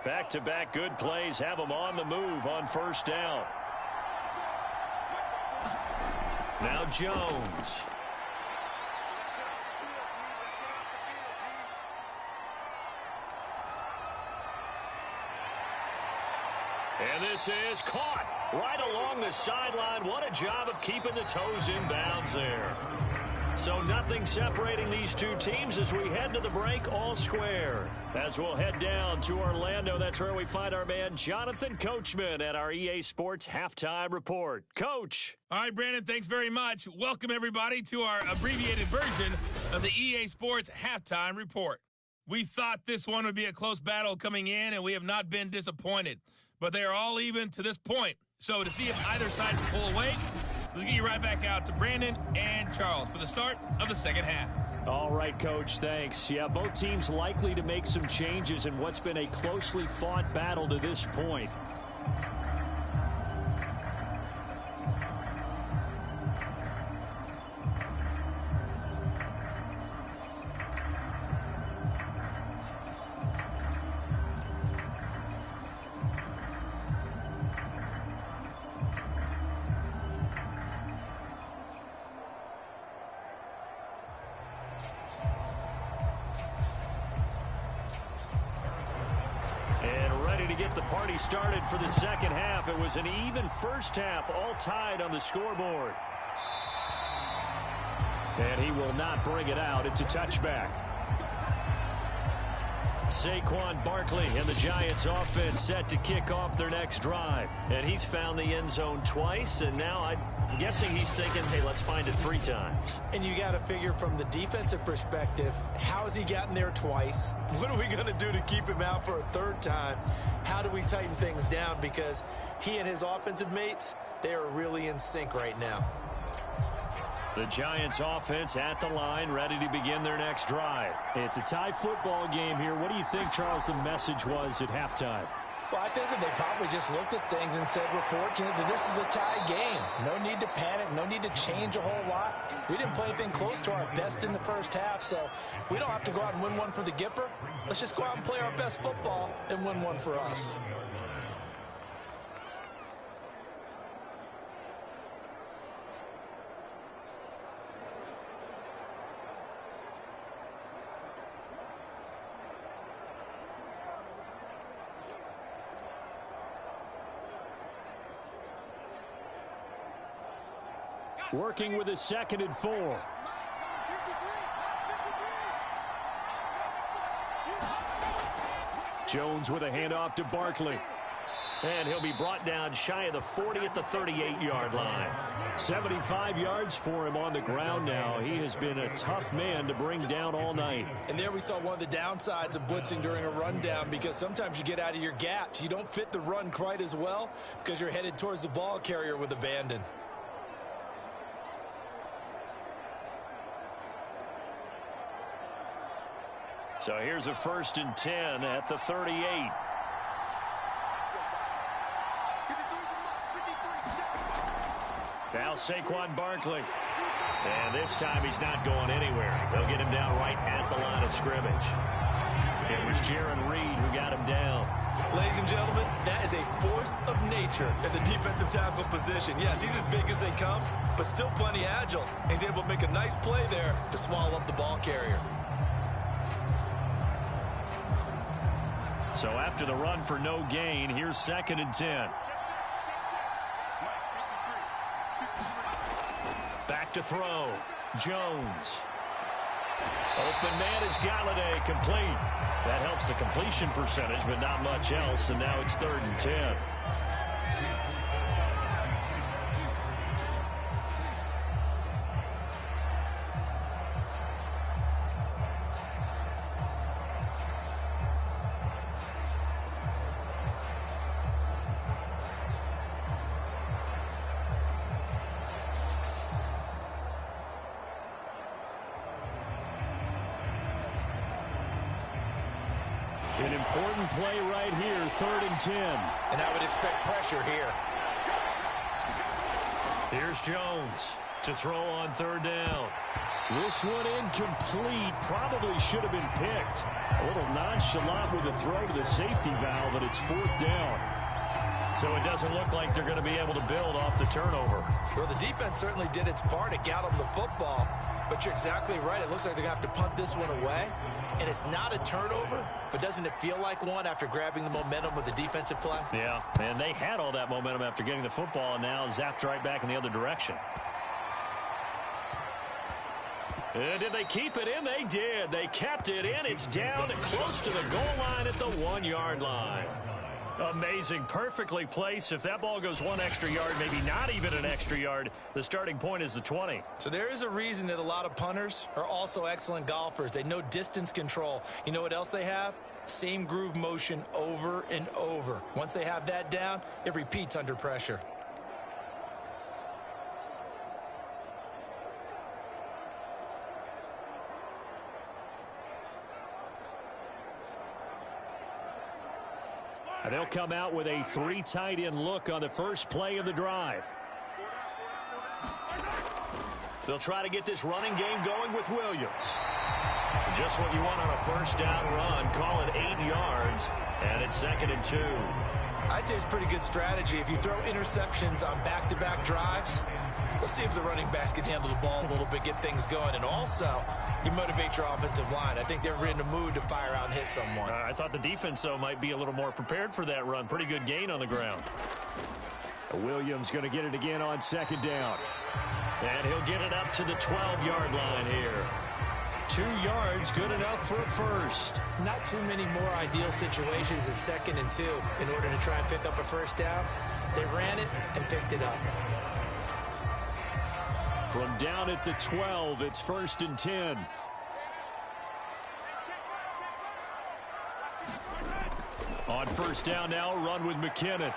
Back-to-back good plays have them on the move on 1st down. Now Jones. And this is caught right along the sideline. What a job of keeping the toes in bounds there. So nothing separating these two teams as we head to the break, all square. As we'll head down to Orlando, that's where we find our man Jonathan Coachman at our EA Sports Halftime Report. Coach. All right, Brandon, thanks very much. Welcome, everybody, to our abbreviated version of the EA Sports Halftime Report. We thought this one would be a close battle coming in, and we have not been disappointed. But they are all even to this point. So to see if either side can pull away, let's get you right back out to Brandon and Charles for the start of the second half. All right, Coach, thanks. Yeah, both teams likely to make some changes in what's been a closely fought battle to this point. Started for the second half. It was an even first half, all tied on the scoreboard. And he will not bring it out. It's a touchback. Saquon Barkley and the Giants offense set to kick off their next drive. And he's found the end zone twice, and now I'm guessing he's thinking, hey, let's find it 3 times. And you got to figure from the defensive perspective, how has he gotten there twice? What are we going to do to keep him out for a 3rd time? How do we tighten things down? Because he and his offensive mates, they are really in sync right now. The Giants offense at the line, ready to begin their next drive. It's a tie football game here. What do you think, Charles, the message was at halftime? Well, I think that they probably just looked at things and said, we're fortunate that this is a tie game. No need to panic. No need to change a whole lot. We didn't play anything close to our best in the first half, so we don't have to go out and win one for the Gipper. Let's just go out and play our best football and win one for us. Working with a 2nd and 4. Jones with a handoff to Barkley. And he'll be brought down shy of the 40 at the 38-yard line. 75 yards for him on the ground now. He has been a tough man to bring down all night. And there we saw one of the downsides of blitzing during a rundown, because sometimes you get out of your gaps. You don't fit the run quite as well because you're headed towards the ball carrier with abandon. So here's a 1st and 10 at the 38. Now Saquon Barkley. And this time he's not going anywhere. They'll get him down right at the line of scrimmage. It was Jarran Reed who got him down. Ladies and gentlemen, that is a force of nature at the defensive tackle position. Yes, he's as big as they come, but still plenty agile. He's able to make a nice play there to swallow up the ball carrier. So after the run for no gain, here's 2nd and 10. Back to throw. Jones. Open man is Galladay, complete. That helps the completion percentage, but not much else, and now it's 3rd and 10. An important play right here, 3rd and 10. And I would expect pressure here. Here's Jones to throw on 3rd down. This one incomplete. Probably should have been picked. A little nonchalant with the throw to the safety valve, but it's 4th down. So it doesn't look like they're going to be able to build off the turnover. Well, the defense certainly did its part. It got them the football. But you're exactly right. It looks like they're going to have to punt this one away. And it's not a turnover, but doesn't it feel like one after grabbing the momentum with the defensive play? Yeah, and they had all that momentum after getting the football, and now zapped right back in the other direction. And did they keep it in? They did. They kept it in. It's down close to the goal line at the 1-yard line. Amazing. Perfectly placed. If that ball goes 1 extra yard, maybe not even an extra yard, the starting point is the 20. So there is a reason that a lot of punters are also excellent golfers. They know distance control. You know what else they have? Same groove motion over and over. Once they have that down, it repeats under pressure. They'll come out with a 3 tight end look on the first play of the drive. They'll try to get this running game going with Williams. Just what you want on a first down run. Call it 8 yards, and it's 2nd and 2. I'd say it's pretty good strategy. If you throw interceptions on back-to-back drives, let's see if the running backs can handle the ball a little bit, get things going. And also, you motivate your offensive line. I think they're in the mood to fire out and hit someone. I thought the defense, though, might be a little more prepared for that run. Pretty good gain on the ground. Williams going to get it again on 2nd down. And he'll get it up to the 12-yard line here. 2 yards, good enough for a first. Not too many more ideal situations at 2nd and 2 in order to try and pick up a first down. They ran it and picked it up. From down at the 12, it's 1st and 10. On 1st down now, run with McKinnon.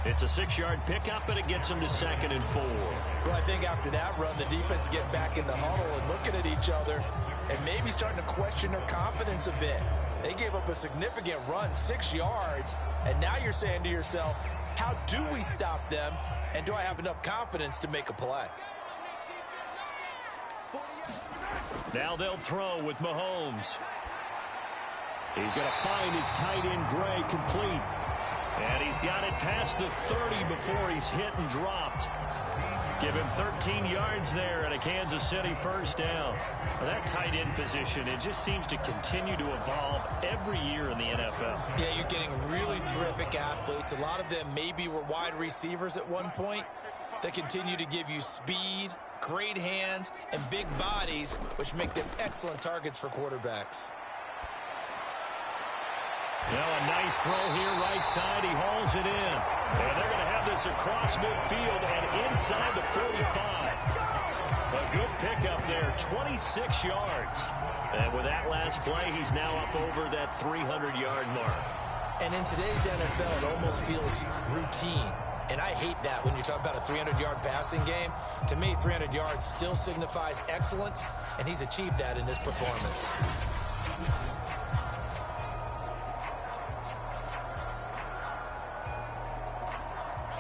It's a 6-yard pickup, and it gets him to 2nd and 4. Well, I think after that run, the defense get back in the huddle and looking at each other and maybe starting to question their confidence a bit. They gave up a significant run, 6 yards, and now you're saying to yourself, how do we stop them, and do I have enough confidence to make a play? Now they'll throw with Mahomes. He's going to find his tight end, Gray, complete. And he's got it past the 30 before he's hit and dropped. Give him 13 yards there and a Kansas City 1st down. Well, that tight end position, it just seems to continue to evolve every year in the NFL. Yeah, you're getting really terrific athletes. A lot of them maybe were wide receivers at one point. They continue to give you speed, great hands, and big bodies, which make them excellent targets for quarterbacks. Now a nice throw here, right side. He hauls it in. And they're going to have this across midfield and inside the 45. A good pickup there, 26 yards. And with that last play, he's now up over that 300-yard mark. And in today's NFL, it almost feels routine. And I hate that when you talk about a 300-yard passing game. To me, 300 yards still signifies excellence, and he's achieved that in this performance.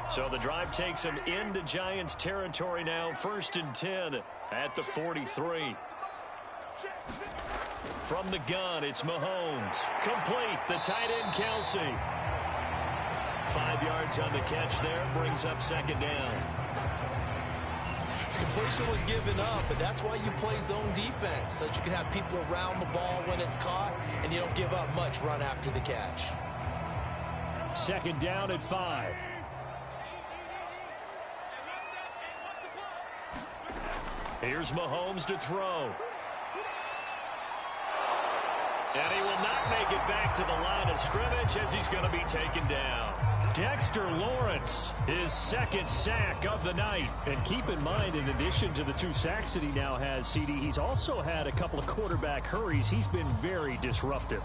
So the drive takes him into Giants territory now. 1st and 10 at the 43. From the gun, it's Mahomes. Complete, the tight end, Kelsey. 5 yards on the catch there, brings up 2nd down. Completion was given up, but that's why you play zone defense, so that you can have people around the ball when it's caught, and you don't give up much run after the catch. 2nd down at 5. Here's Mahomes to throw. And he will not make it back to the line of scrimmage as he's going to be taken down. Dexter Lawrence, his 2nd sack of the night. And keep in mind, in addition to the 2 sacks that he now has, CD, he's also had a couple of quarterback hurries. He's been very disruptive.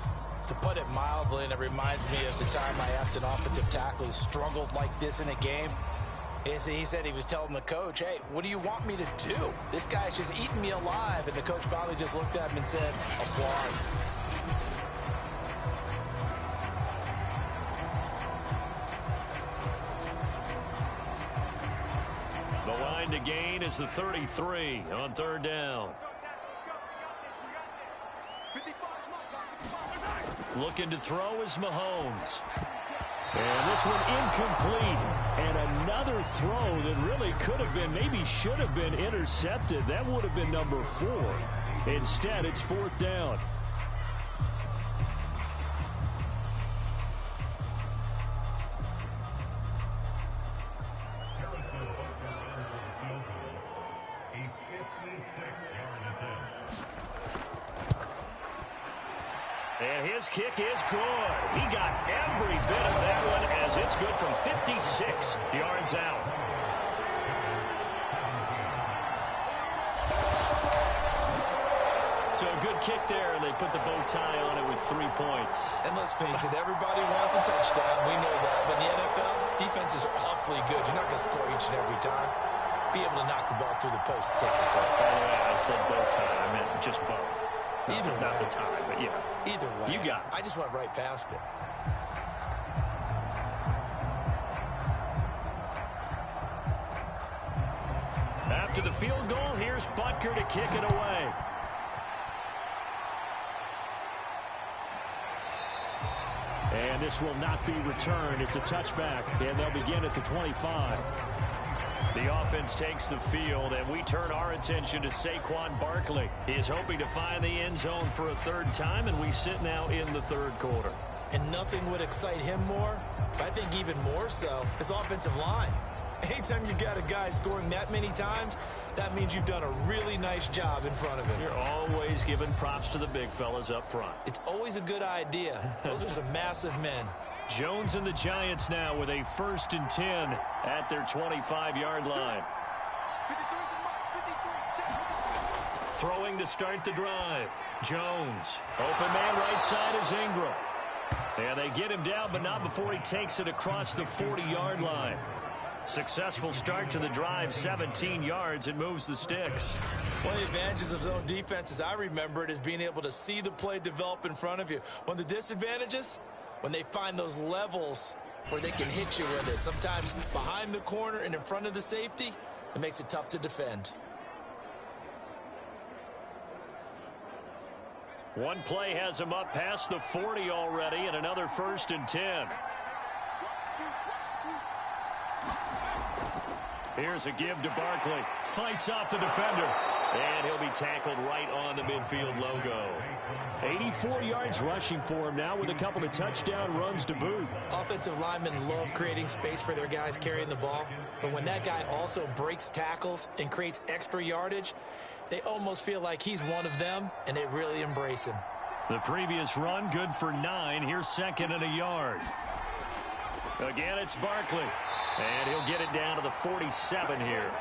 To put it mildly, and it reminds me of the time I asked an offensive tackle who struggled like this in a game. He said he was telling the coach, hey, what do you want me to do? This guy's just eating me alive. And the coach finally just looked at him and said, applaud. The line to gain is the 33 on 3rd down. Looking to throw is Mahomes. And this one incomplete. And another throw that really could have been, maybe should have been intercepted. That would have been number 4. Instead, it's 4th down. And his kick is good. He got every bit of that one as it's good from 56 yards out. So a good kick there, and they put the bow tie on it with 3 points. And let's face it, everybody wants a touchdown. We know that. But in the NFL, defenses are awfully good. You're not going to score each and every time. Be able to knock the ball through the post and take the turn. By the way, I said bow tie. I meant just bow. Either way. Not the tie, but yeah. Either way. You got it. I just went right past it. After the field goal, here's Butker to kick it away. And this will not be returned. It's a touchback, and they'll begin at the 25. The offense takes the field, and we turn our attention to Saquon Barkley. He is hoping to find the end zone for a 3rd time, and we sit now in the 3rd quarter. And nothing would excite him more, but I think even more so, his offensive line. Anytime you've got a guy scoring that many times, that means you've done a really nice job in front of him. You're always giving props to the big fellas up front. It's always a good idea. Those are some massive men. Jones and the Giants now with a 1st and 10 at their 25-yard line. Throwing to start the drive. Jones. Open man right side is Ingram. And they get him down, but not before he takes it across the 40-yard line. Successful start to the drive, 17 yards. It moves the sticks. One of the advantages of zone defense, as I remember it, is being able to see the play develop in front of you. One of the disadvantages, when they find those levels where they can hit you with it, sometimes behind the corner and in front of the safety, it makes it tough to defend. One play has him up past the 40 already, and another 1st and 10. Here's a give to Barkley. Fights off the defender. And he'll be tackled right on the midfield logo. 84 yards rushing for him now with a couple of touchdown runs to boot. Offensive linemen love creating space for their guys carrying the ball. But when that guy also breaks tackles and creates extra yardage, they almost feel like he's one of them, and they really embrace him. The previous run, good for 9. Here's 2nd and a yard. Again, it's Barkley. And he'll get it down to the 47 here.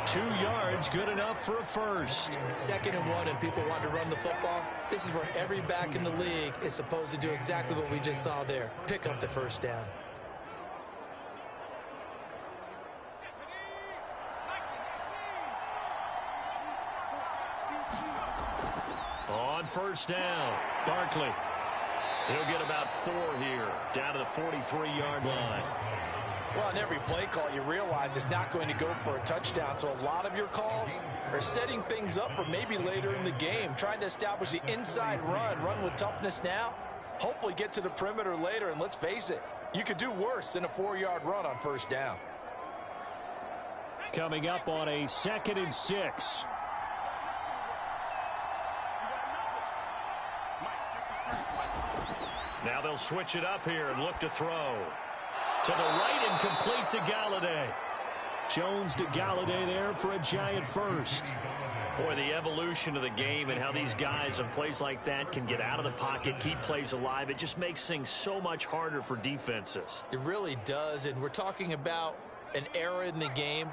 2 yards, good enough for a first. 2nd and 1, and people want to run the football. This is where every back in the league is supposed to do exactly what we just saw there. Pick up the first down. On first down, Barkley. He'll get about 4 here, down to the 43-yard line. Well, on every play call, you realize it's not going to go for a touchdown. So a lot of your calls are setting things up for maybe later in the game, trying to establish the inside run with toughness now, hopefully get to the perimeter later. And let's face it, you could do worse than a 4-yard run on first down. Coming up on a 2nd and 6. Now they'll switch it up here and look to throw. To the right and complete to Galladay. Jones to Galladay there for a Giant first. Boy, the evolution of the game and how these guys in plays like that can get out of the pocket, keep plays alive, it just makes things so much harder for defenses. It really does, and we're talking about an era in the game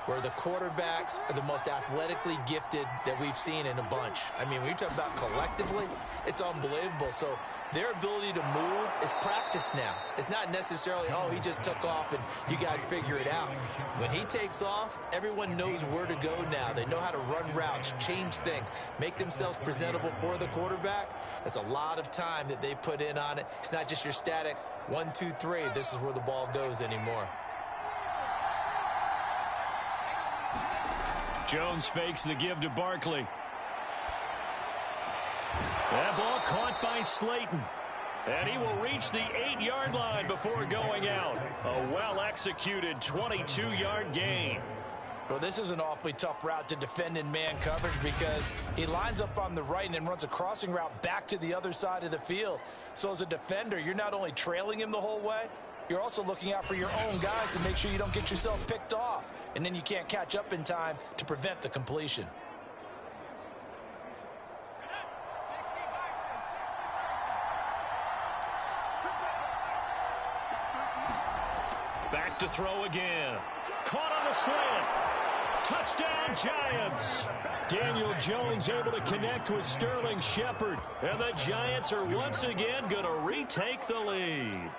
where the quarterbacks are the most athletically gifted that we've seen in a bunch. I mean, when you talk about collectively, it's unbelievable. So their ability to move is practiced now. It's not necessarily, oh, he just took off and you guys figure it out. When he takes off, everyone knows where to go now. They know how to run routes, change things, make themselves presentable for the quarterback. That's a lot of time that they put in on it. It's not just your static 1, 2, 3. This is where the ball goes anymore. Jones fakes the give to Barkley. That ball caught by Slayton. And he will reach the 8-yard line before going out. A well-executed 22-yard gain. Well, this is an awfully tough route to defend in man coverage because he lines up on the right and then runs a crossing route back to the other side of the field. So as a defender, you're not only trailing him the whole way, you're also looking out for your own guys to make sure you don't get yourself picked off. And then you can't catch up in time to prevent the completion. Back to throw again. Caught on the slant. Touchdown, Giants. Daniel Jones able to connect with Sterling Shepard. And the Giants are once again going to retake the lead.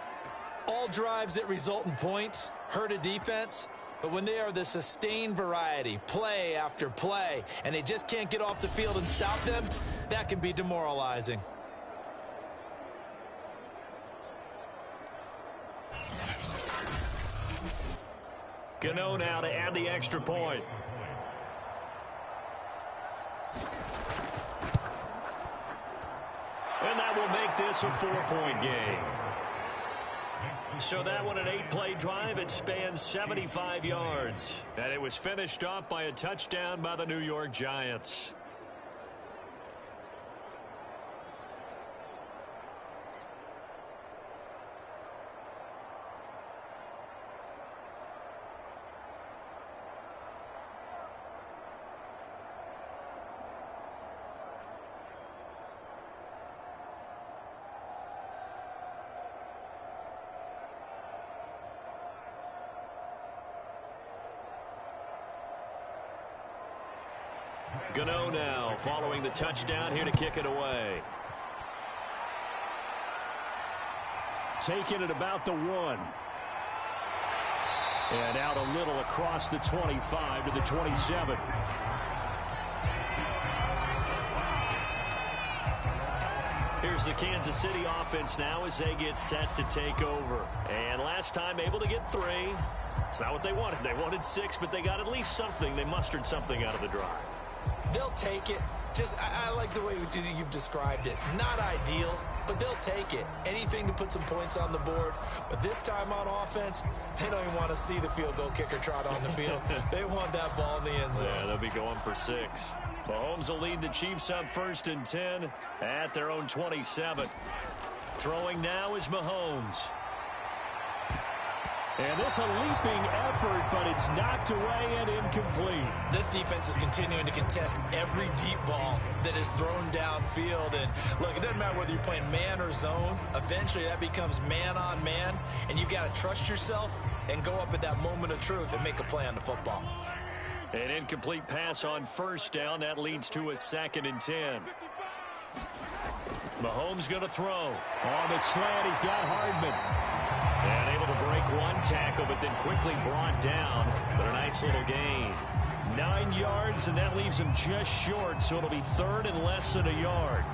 All drives that result in points hurt a defense. But when they are the sustained variety, play after play, and they just can't get off the field and stop them, that can be demoralizing. Gano now to add the extra point. And that will make this a 4-point game. So that one, an 8-play drive, it spans 75 yards. And it was finished off by a touchdown by the New York Giants. Gano now following the touchdown here to kick it away. Taking it about the 1. And out a little across the 25 to the 27. Here's the Kansas City offense now as they get set to take over. And last time able to get 3. It's not what they wanted. They wanted 6, but they got at least something. They mustered something out of the drive. They'll take it. I like the way you've described it. Not ideal, but they'll take it. Anything to put some points on the board. But this time on offense, they don't even want to see the field goal kicker trot on the field. They want that ball in the end zone. Yeah, they'll be going for 6. Mahomes will lead the Chiefs up 1st and 10 at their own 27. Throwing now is Mahomes. And this a leaping effort, but it's knocked away and incomplete. This defense is continuing to contest every deep ball that is thrown downfield. And look, it doesn't matter whether you're playing man or zone. Eventually that becomes man on man, and you've got to trust yourself and go up at that moment of truth and make a play on the football. An incomplete pass on 1st down. That leads to a 2nd and 10. Mahomes going to throw. On the slant, he's got Hardman. And able to break 1 tackle, but then quickly brought down. But a nice little gain. 9 yards, and that leaves him just short, so it'll be 3rd and less than a yard.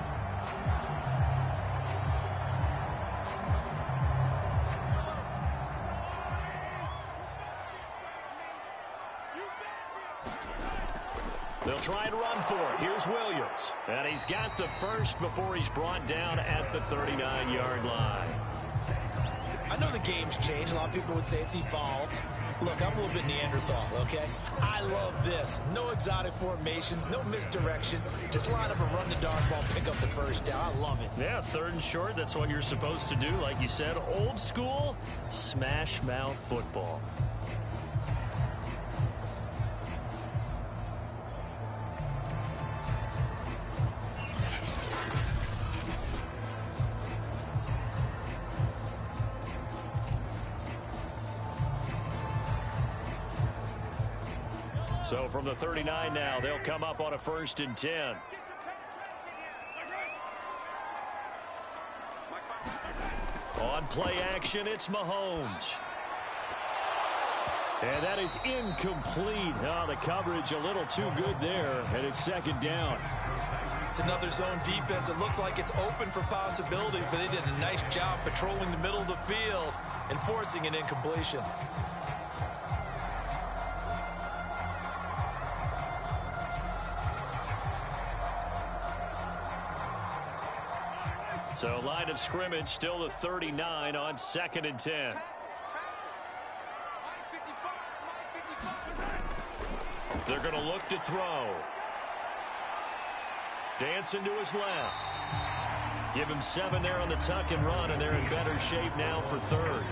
They'll try and run for it. Here's Williams. And he's got the first before he's brought down at the 39-yard line. I know the game's changed. A lot of people would say it's evolved. Look, I'm a little bit Neanderthal, okay? I love this. No exotic formations, no misdirection. Just line up and run the darn ball, pick up the first down. I love it. Yeah, 3rd and short. That's what you're supposed to do. Like you said, old school, smash mouth football. So from the 39 now, they'll come up on a 1st and 10. On play action, it's Mahomes. And that is incomplete. Oh, the coverage a little too good there, and it's 2nd down. It's another zone defense. It looks like it's open for possibilities, but they did a nice job patrolling the middle of the field and forcing an incompletion. So line of scrimmage still the 39 on 2nd and 10. They're going to look to throw. Dancing to his left. Give him 7 there on the tuck and run, and they're in better shape now for 3rd.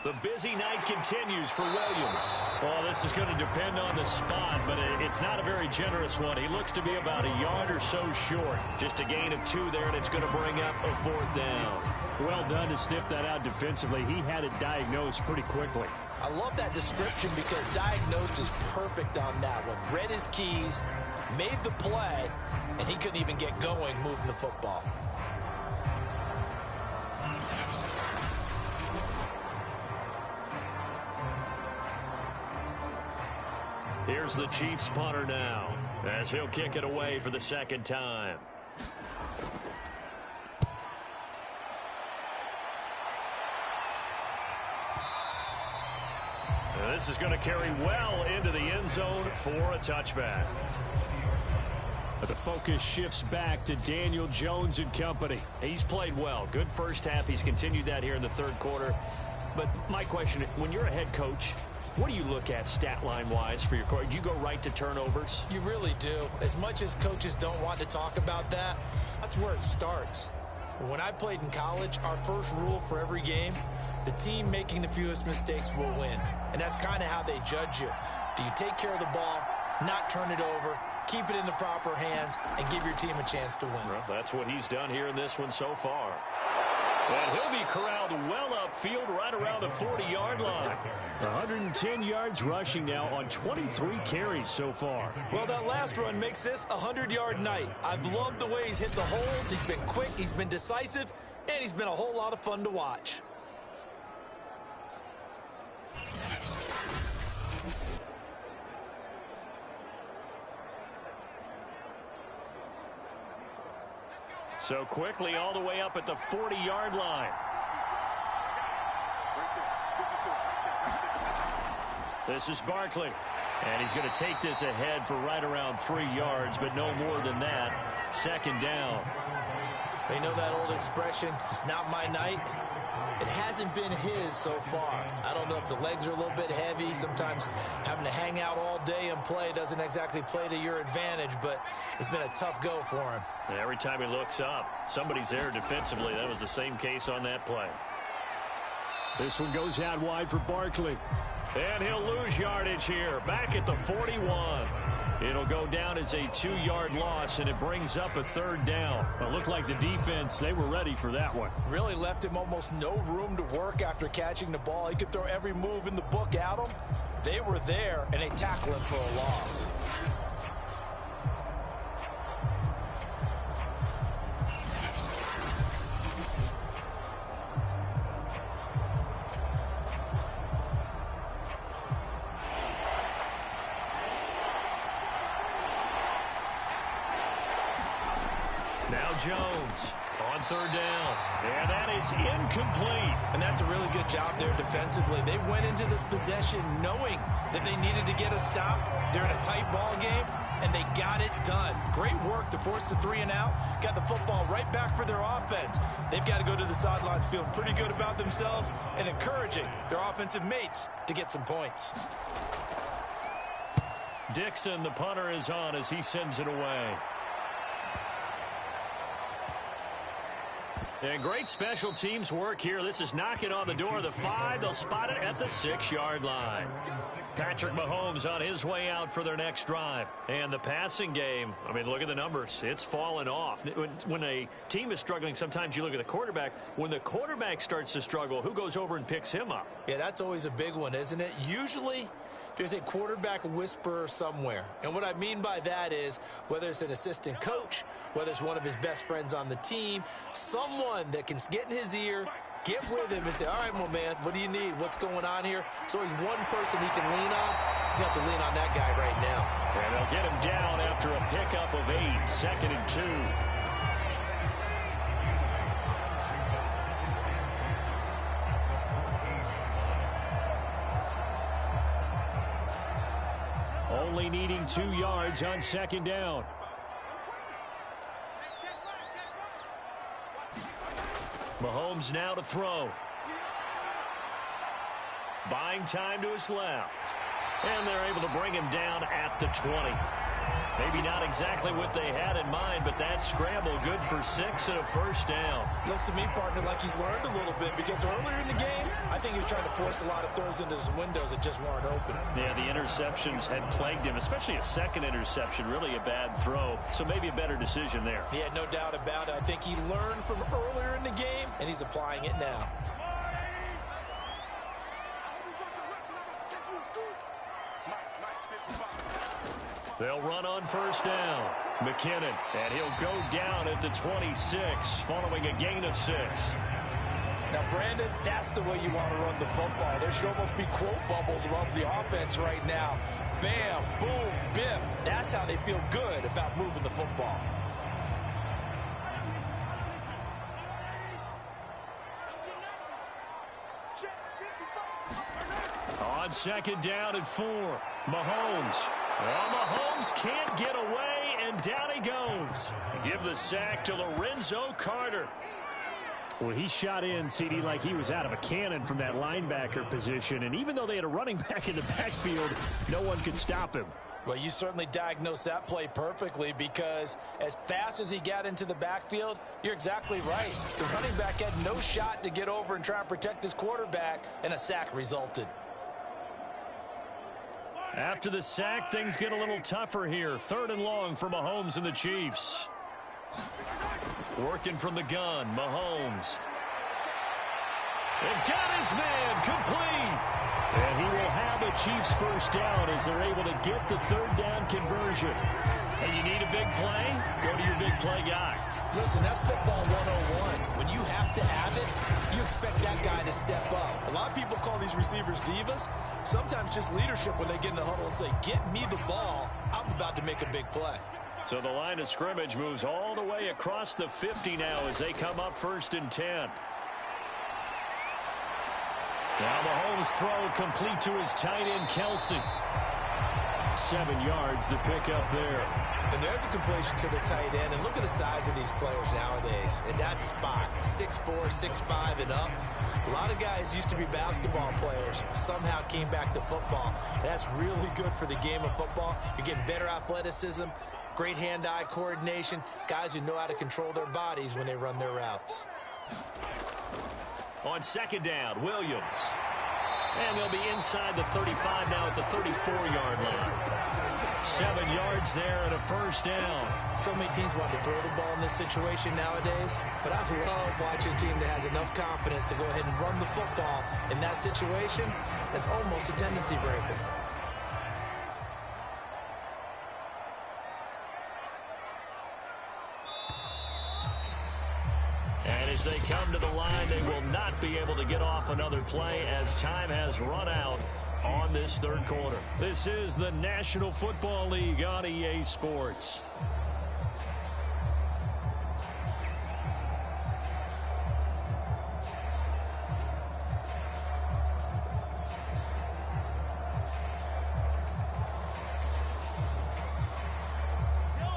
The busy night continues for Williams. Well, this is going to depend on the spot, but it's not a very generous one. He looks to be about a yard or so short. Just a gain of 2 there, and it's going to bring up a 4th down. Well done to sniff that out defensively. He had it diagnosed pretty quickly. I love that description because diagnosed is perfect on that one. Read his keys, made the play, and he couldn't even get going moving the football. Here's the Chiefs punter now as he'll kick it away for the 2nd time. And this is going to carry well into the end zone for a touchback. But the focus shifts back to Daniel Jones and company. He's played well. Good first half. He's continued that here in the 3rd quarter. But my question, when you're a head coach, what do you look at stat line-wise for your coach? Do you go right to turnovers? You really do. As much as coaches don't want to talk about that, that's where it starts. When I played in college, our first rule for every game The team making the fewest mistakes will win. And that's kind of how they judge you. Do you take care of the ball, not turn it over, keep it in the proper hands, and give your team a chance to win? Well, that's what he's done here in this one so far. And he'll be corralled well upfield right around the 40-yard line. 110 yards rushing now on 23 carries so far. Well, that last run makes this a 100-yard night. I've loved the way he's hit the holes. He's been quick, he's been decisive, and he's been a whole lot of fun to watch. So quickly all the way up at the 40-yard line. This is Barkley. And he's going to take this ahead for right around 3 yards, but no more than that. Second down. They know that old expression, it's not my night. It hasn't been his so far. I don't know if the legs are a little bit heavy. Sometimes having to hang out all day and play doesn't exactly play to your advantage, but it's been a tough go for him. And every time he looks up, somebody's there defensively. That was the same case on that play. This one goes out wide for Barkley. And he'll lose yardage here. Back at the 41. It'll go down as a 2-yard loss, and it brings up a third down. It looked like the defense, they were ready for that one. Really left him almost no room to work after catching the ball. He could throw every move in the book at him. They were there, and they tackled him for a loss. Now Jones on third down. And that is incomplete. And that's a really good job there defensively. They went into this possession knowing that they needed to get a stop. They're in a tight ball game, and they got it done. Great work to force the 3 and out. Got the football right back for their offense. They've got to go to the sidelines feeling pretty good about themselves and encouraging their offensive mates to get some points. Dixon, the punter, is on as he sends it away. And great special teams work here. This is knocking on the door of the 5. They'll spot it at the 6-yard line. Patrick Mahomes on his way out for their next drive. And the passing game, I mean, look at the numbers. It's fallen off. When a team is struggling, sometimes you look at the quarterback. When the quarterback starts to struggle, who goes over and picks him up? Yeah, that's always a big one, isn't it? Usually there's a quarterback whisperer somewhere. And what I mean by that is whether it's an assistant coach, whether it's one of his best friends on the team, someone that can get in his ear, get with him and say, all right, well, man, what do you need? What's going on here? So he's one person he can lean on. He's got to lean on that guy right now. And they'll get him down after a pickup of 8, second and 2. Only needing 2 yards on second down. Mahomes now to throw. Buying time to his left. And they're able to bring him down at the 20. Maybe not exactly what they had in mind, but that scramble good for 6 and a first down. Looks to me, partner, like he's learned a little bit because earlier in the game, I think he was trying to force a lot of throws into some windows that just weren't open. Yeah, the interceptions had plagued him, especially a second interception, really a bad throw. So maybe a better decision there. Yeah, no doubt about it. I think he learned from earlier in the game, and he's applying it now. They'll run on first down. McKinnon, and he'll go down at the 26 following a gain of 6. Now, Brandon, that's the way you want to run the football. There should almost be quote bubbles above the offense right now. Bam, boom, biff. That's how they feel good about moving the football. On second down and 4, Mahomes. Well, Mahomes can't get away, and down he goes. Give the sack to Lorenzo Carter. Well, he shot in, CD, like he was out of a cannon from that linebacker position. And even though they had a running back in the backfield, no one could stop him. Well, you certainly diagnosed that play perfectly, because as fast as he got into the backfield, you're exactly right. The running back had no shot to get over and try and protect his quarterback, and a sack resulted. After the sack, things get a little tougher here. 3rd and long for Mahomes and the Chiefs. Working from the gun, Mahomes. And got his man complete. And he will have a Chiefs first down as they're able to get the 3rd down conversion. And you need a big play? Go to your big play guy. Listen, that's football 101. When you have to have it, you expect that guy to step up. A lot of people call these receivers divas. Sometimes just leadership when they get in the huddle and say, get me the ball. I'm about to make a big play. So the line of scrimmage moves all the way across the 50 now as they come up 1st and 10. Now Mahomes' throw complete to his tight end, Kelsey. 7 yards the pick up there. And there's a completion to the tight end. And look at the size of these players nowadays. And that's spot 6'4", 6'5", and up. A lot of guys used to be basketball players, somehow came back to football. And that's really good for the game of football. You're getting better athleticism, great hand-eye coordination, guys who know how to control their bodies when they run their routes. On 2nd down, Williams. And they'll be inside the 35 now at the 34-yard line. 7 yards there and a first down. So many teams want to throw the ball in this situation nowadays, but I love watching a team that has enough confidence to go ahead and run the football in that situation. That's almost a tendency breaker. And as they come to the line, they will not be able to get off another play as time has run out on this 3rd quarter. This is the National Football League on EA Sports.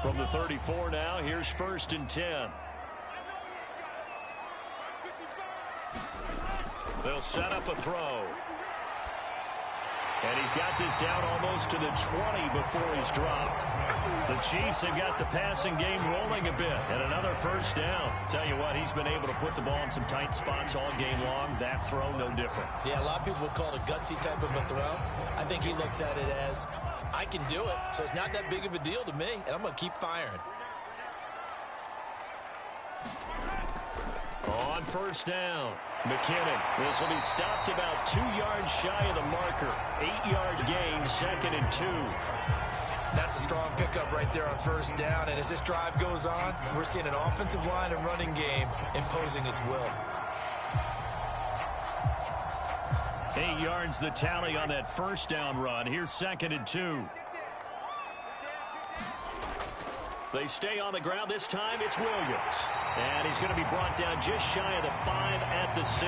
From the 34 now, here's 1st and 10. They'll set up a throw. And he's got this down almost to the 20 before he's dropped. The Chiefs have got the passing game rolling a bit. And another first down. Tell you what, he's been able to put the ball in some tight spots all game long. That throw, no different. Yeah, a lot of people would call it a gutsy type of a throw. I think he looks at it as, I can do it, so it's not that big of a deal to me, and I'm going to keep firing. On 1st down, McKinnon. This will be stopped about 2 yards shy of the marker. 8-yard gain, 2nd and 2. That's a strong pickup right there on 1st down. And as this drive goes on, we're seeing an offensive line and running game imposing its will. 8 yards the tally on that 1st down run. Here's 2nd and 2. They stay on the ground. This time it's Williams. And he's going to be brought down just shy of the 5 at the 6.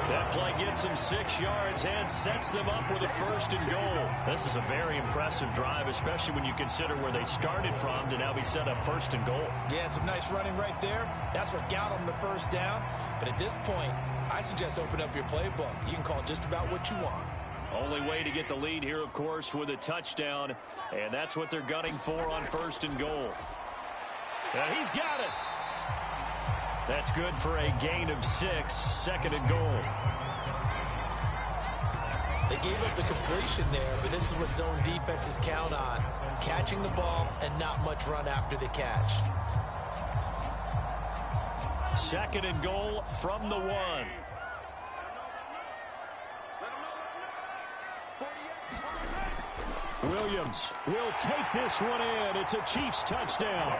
That play gets him 6 yards and sets them up with a 1st and goal. This is a very impressive drive, especially when you consider where they started from to now be set up 1st and goal. Yeah, some nice running right there. That's what got them the 1st down. But at this point, I suggest open up your playbook. You can call just about what you want. Only way to get the lead here, of course, with a touchdown. And that's what they're gunning for on 1st and goal. And he's got it. That's good for a gain of 6, 2nd and goal. They gave up the completion there, but this is what zone defenses count on. Catching the ball and not much run after the catch. 2nd and goal from the 1. Williams will take this one in. It's a Chiefs touchdown.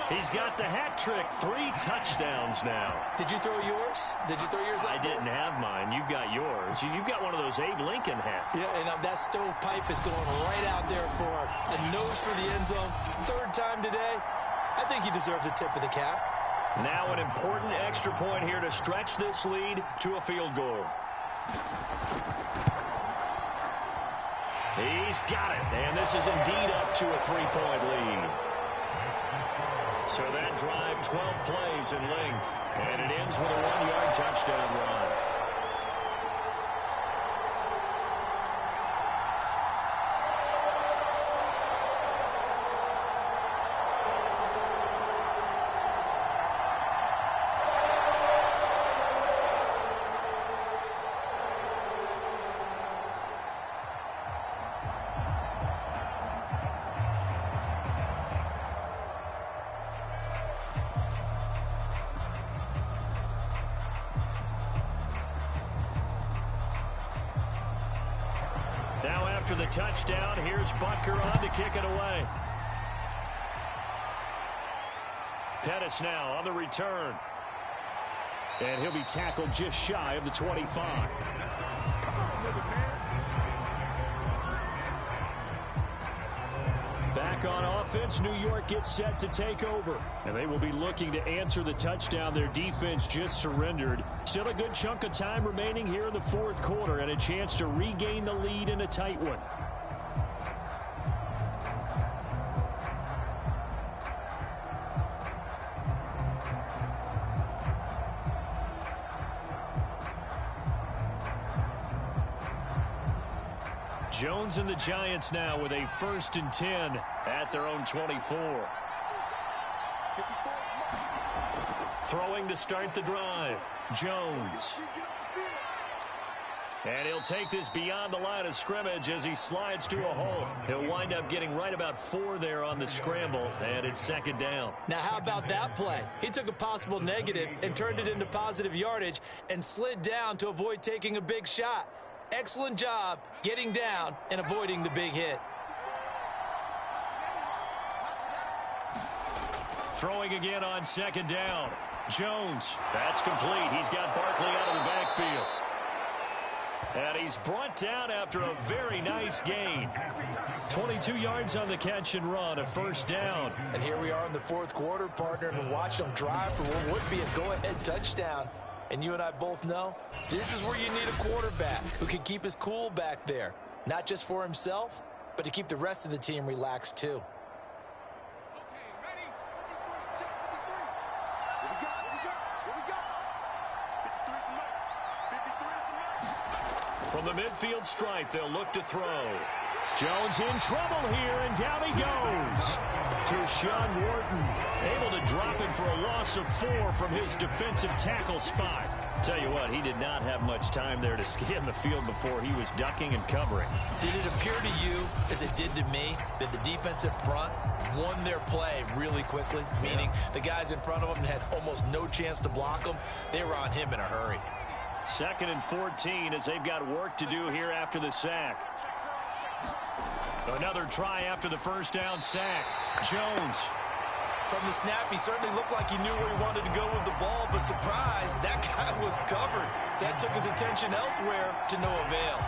He's got the hat trick. 3 touchdowns now. Did you throw yours? Did you throw yours up? I didn't have mine. You've got yours. You've got one of those Abe Lincoln hats. Yeah, and that stovepipe is going right out there for a nose for the end zone. 3rd time today. I think he deserves a tip of the cap. Now an important extra point here to stretch this lead to a field goal. He's got it, and this is indeed up to a 3-point lead. So that drive, 12 plays in length, and it ends with a 1-yard touchdown run. after the touchdown. Here's Butker on to kick it away. Pettis now on the return. And he'll be tackled just shy of the 25. Back on offense, New York gets set to take over. And they will be looking to answer the touchdown their defense just surrendered. Still a good chunk of time remaining here in the fourth quarter and a chance to regain the lead in a tight one. Jones and the Giants now with a 1st and 10 at their own 24. Throwing to start the drive. Jones. And he'll take this beyond the line of scrimmage as he slides to a hole. He'll wind up getting right about 4 there on the scramble, and it's 2nd down. Now, how about that play? He took a possible negative and turned it into positive yardage and slid down to avoid taking a big shot. Excellent job getting down and avoiding the big hit. Throwing again on 2nd down. Jones. That's complete. He's got Barkley out of the backfield. And he's brought down after a very nice gain. 22 yards on the catch and run, a 1st down. And here we are in the fourth quarter, partner, and watch them drive for what would be a go-ahead touchdown. And you and I both know this is where you need a quarterback who can keep his cool back there. Not just for himself, but to keep the rest of the team relaxed too. From the midfield stripe, they'll look to throw. Jones in trouble here, and down he goes. Tershawn Wharton able to drop him for a loss of 4 from his defensive tackle spot. Tell you what, he did not have much time there to scan the field before he was ducking and covering. Did it appear to you, as it did to me, that the defensive front won their play really quickly? Meaning the guys in front of them had almost no chance to block them. They were on him in a hurry. 2nd and 14 as they've got work to do here after the sack. Another try after the 1st down sack. Jones. From the snap, he certainly looked like he knew where he wanted to go with the ball, but surprise, that guy was covered. So that took his attention elsewhere to no avail.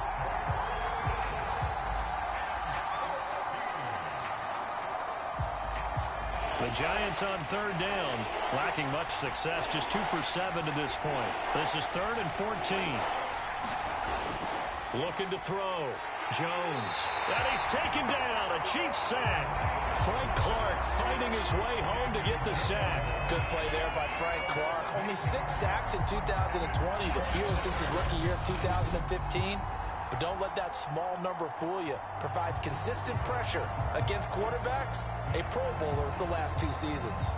The Giants on 3rd down, lacking much success, just 2 for 7 to this point. This is 3rd and 14. Looking to throw. Jones. And he's taken down. A Chiefs sack. Frank Clark fighting his way home to get the sack. Good play there by Frank Clark. Only 6 sacks in 2020, the fewest since his rookie year of 2015. But don't let that small number fool you. Provides consistent pressure against quarterbacks. A Pro Bowler the last 2 seasons.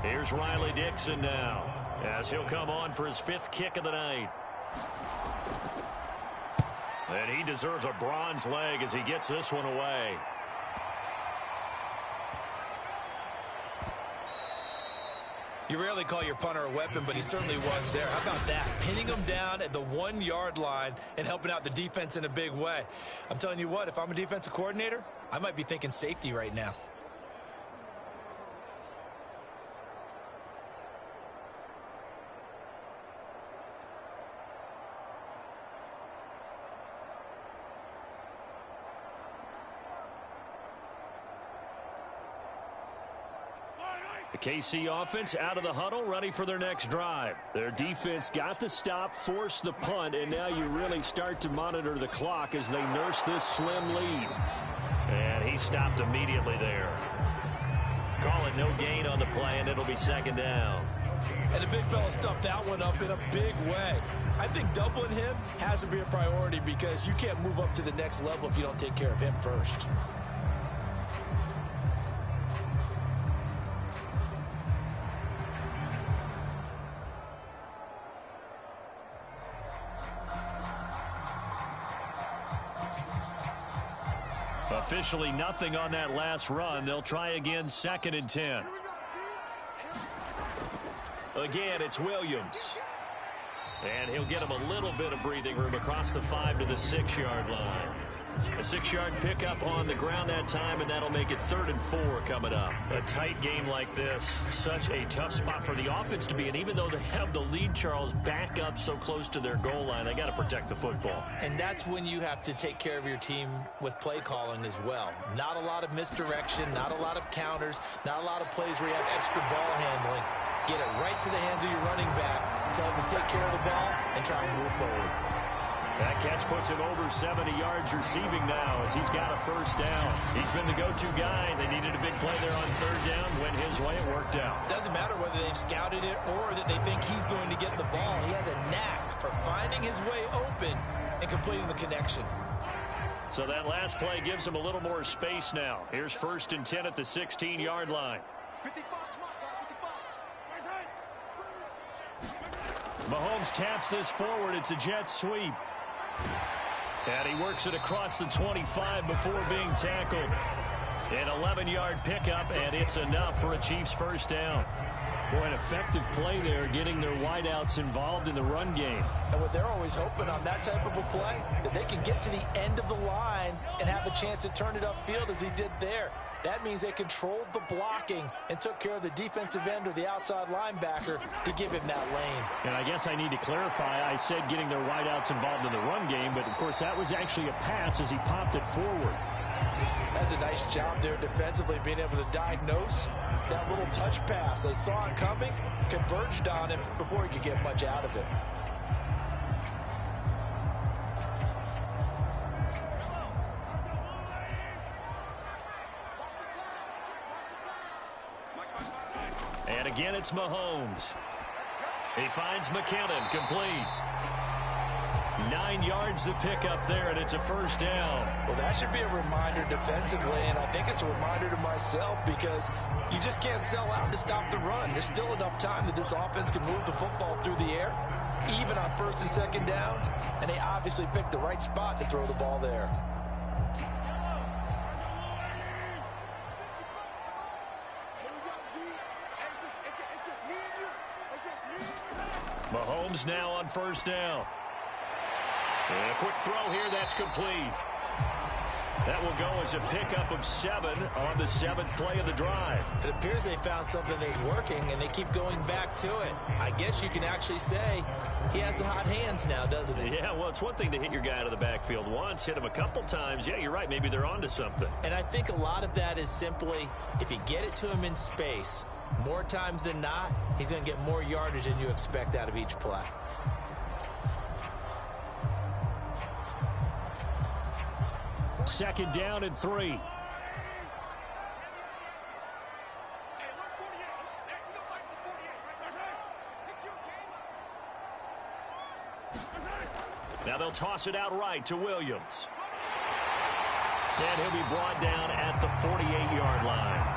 Here's Riley Dixon now, as he'll come on for his 5th kick of the night. And he deserves a bronze leg as he gets this one away. You rarely call your punter a weapon, but he certainly was there. How about that? Pinning him down at the 1-yard line and helping out the defense in a big way. I'm telling you what, if I'm a defensive coordinator, I might be thinking safety right now. The KC offense out of the huddle, ready for their next drive. Their defense got the stop, forced the punt, and now you really start to monitor the clock as they nurse this slim lead. And he stopped immediately there. Call it no gain on the play, and it'll be 2nd down. And the big fella stuffed that one up in a big way. I think doubling him has to be a priority because you can't move up to the next level if you don't take care of him first. Officially nothing on that last run. They'll try again, 2nd and 10. Again, it's Williams. And he'll get him a little bit of breathing room across the 5 to the 6-yard line. A 6-yard pickup on the ground that time, and that'll make it 3rd and 4 coming up. A tight game like this, such a tough spot for the offense to be in. Even though they have the lead, Charles, back up so close to their goal line, they got to protect the football. And that's when you have to take care of your team with play calling as well. Not a lot of misdirection, not a lot of counters, not a lot of plays where you have extra ball handling. Get it right to the hands of your running back, tell him to take care of the ball, and try and move forward. That catch puts him over 70 yards receiving now as he's got a 1st down. He's been the go-to guy. They needed a big play there on 3rd down. Went his way. It worked out. Doesn't matter whether they've scouted it or that they think he's going to get the ball. He has a knack for finding his way open and completing the connection. So that last play gives him a little more space now. Here's 1st and 10 at the 16-yard line. Mahomes taps this forward. It's a jet sweep. And he works it across the 25 before being tackled. An 11-yard pickup, and it's enough for a Chiefs 1st down. Boy, an effective play there, getting their wideouts involved in the run game. And what they're always hoping on that type of a play, that they can get to the end of the line and have a chance to turn it upfield as he did there. That means they controlled the blocking and took care of the defensive end or the outside linebacker to give him that lane. And I guess I need to clarify, I said getting their wideouts involved in the run game, but of course that was actually a pass as he popped it forward. That's a nice job there defensively, being able to diagnose that little touch pass. They saw it coming, converged on him before he could get much out of it. And again, it's Mahomes. He finds McKinnon, complete. 9 yards to pick up there, and it's a 1st down. Well, that should be a reminder defensively, and I think it's a reminder to myself because you just can't sell out to stop the run. There's still enough time that this offense can move the football through the air, even on 1st and 2nd downs, and they obviously picked the right spot to throw the ball there. Mahomes now on 1st down. And a quick throw here, that's complete. That will go as a pickup of 7 on the 7th play of the drive. It appears they found something that's working, and they keep going back to it. I guess you can actually say he has the hot hands now, doesn't he? Yeah, well, it's one thing to hit your guy out of the backfield once, hit him a couple times. Yeah, you're right. Maybe they're onto something. And I think a lot of that is simply if you get it to him in space, more times than not, he's going to get more yardage than you expect out of each play. Second down and 3. Now they'll toss it out right to Williams. And he'll be brought down at the 48-yard line.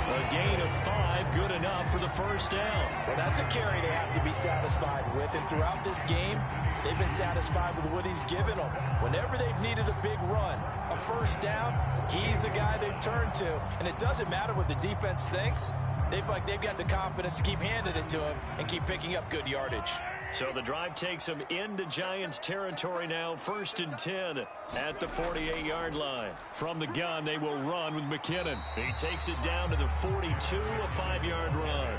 A gain of 5, good enough for the 1st down. Well, that's a carry they have to be satisfied with. And throughout this game, they've been satisfied with what he's given them. Whenever they've needed a big run, a 1st down, he's the guy they've turned to. And it doesn't matter what the defense thinks. They've got the confidence to keep handing it to him and keep picking up good yardage. So the drive takes them into Giants territory now. 1st and 10 at the 48-yard line. From the gun, they will run with McKinnon. He takes it down to the 42, a 5-yard run.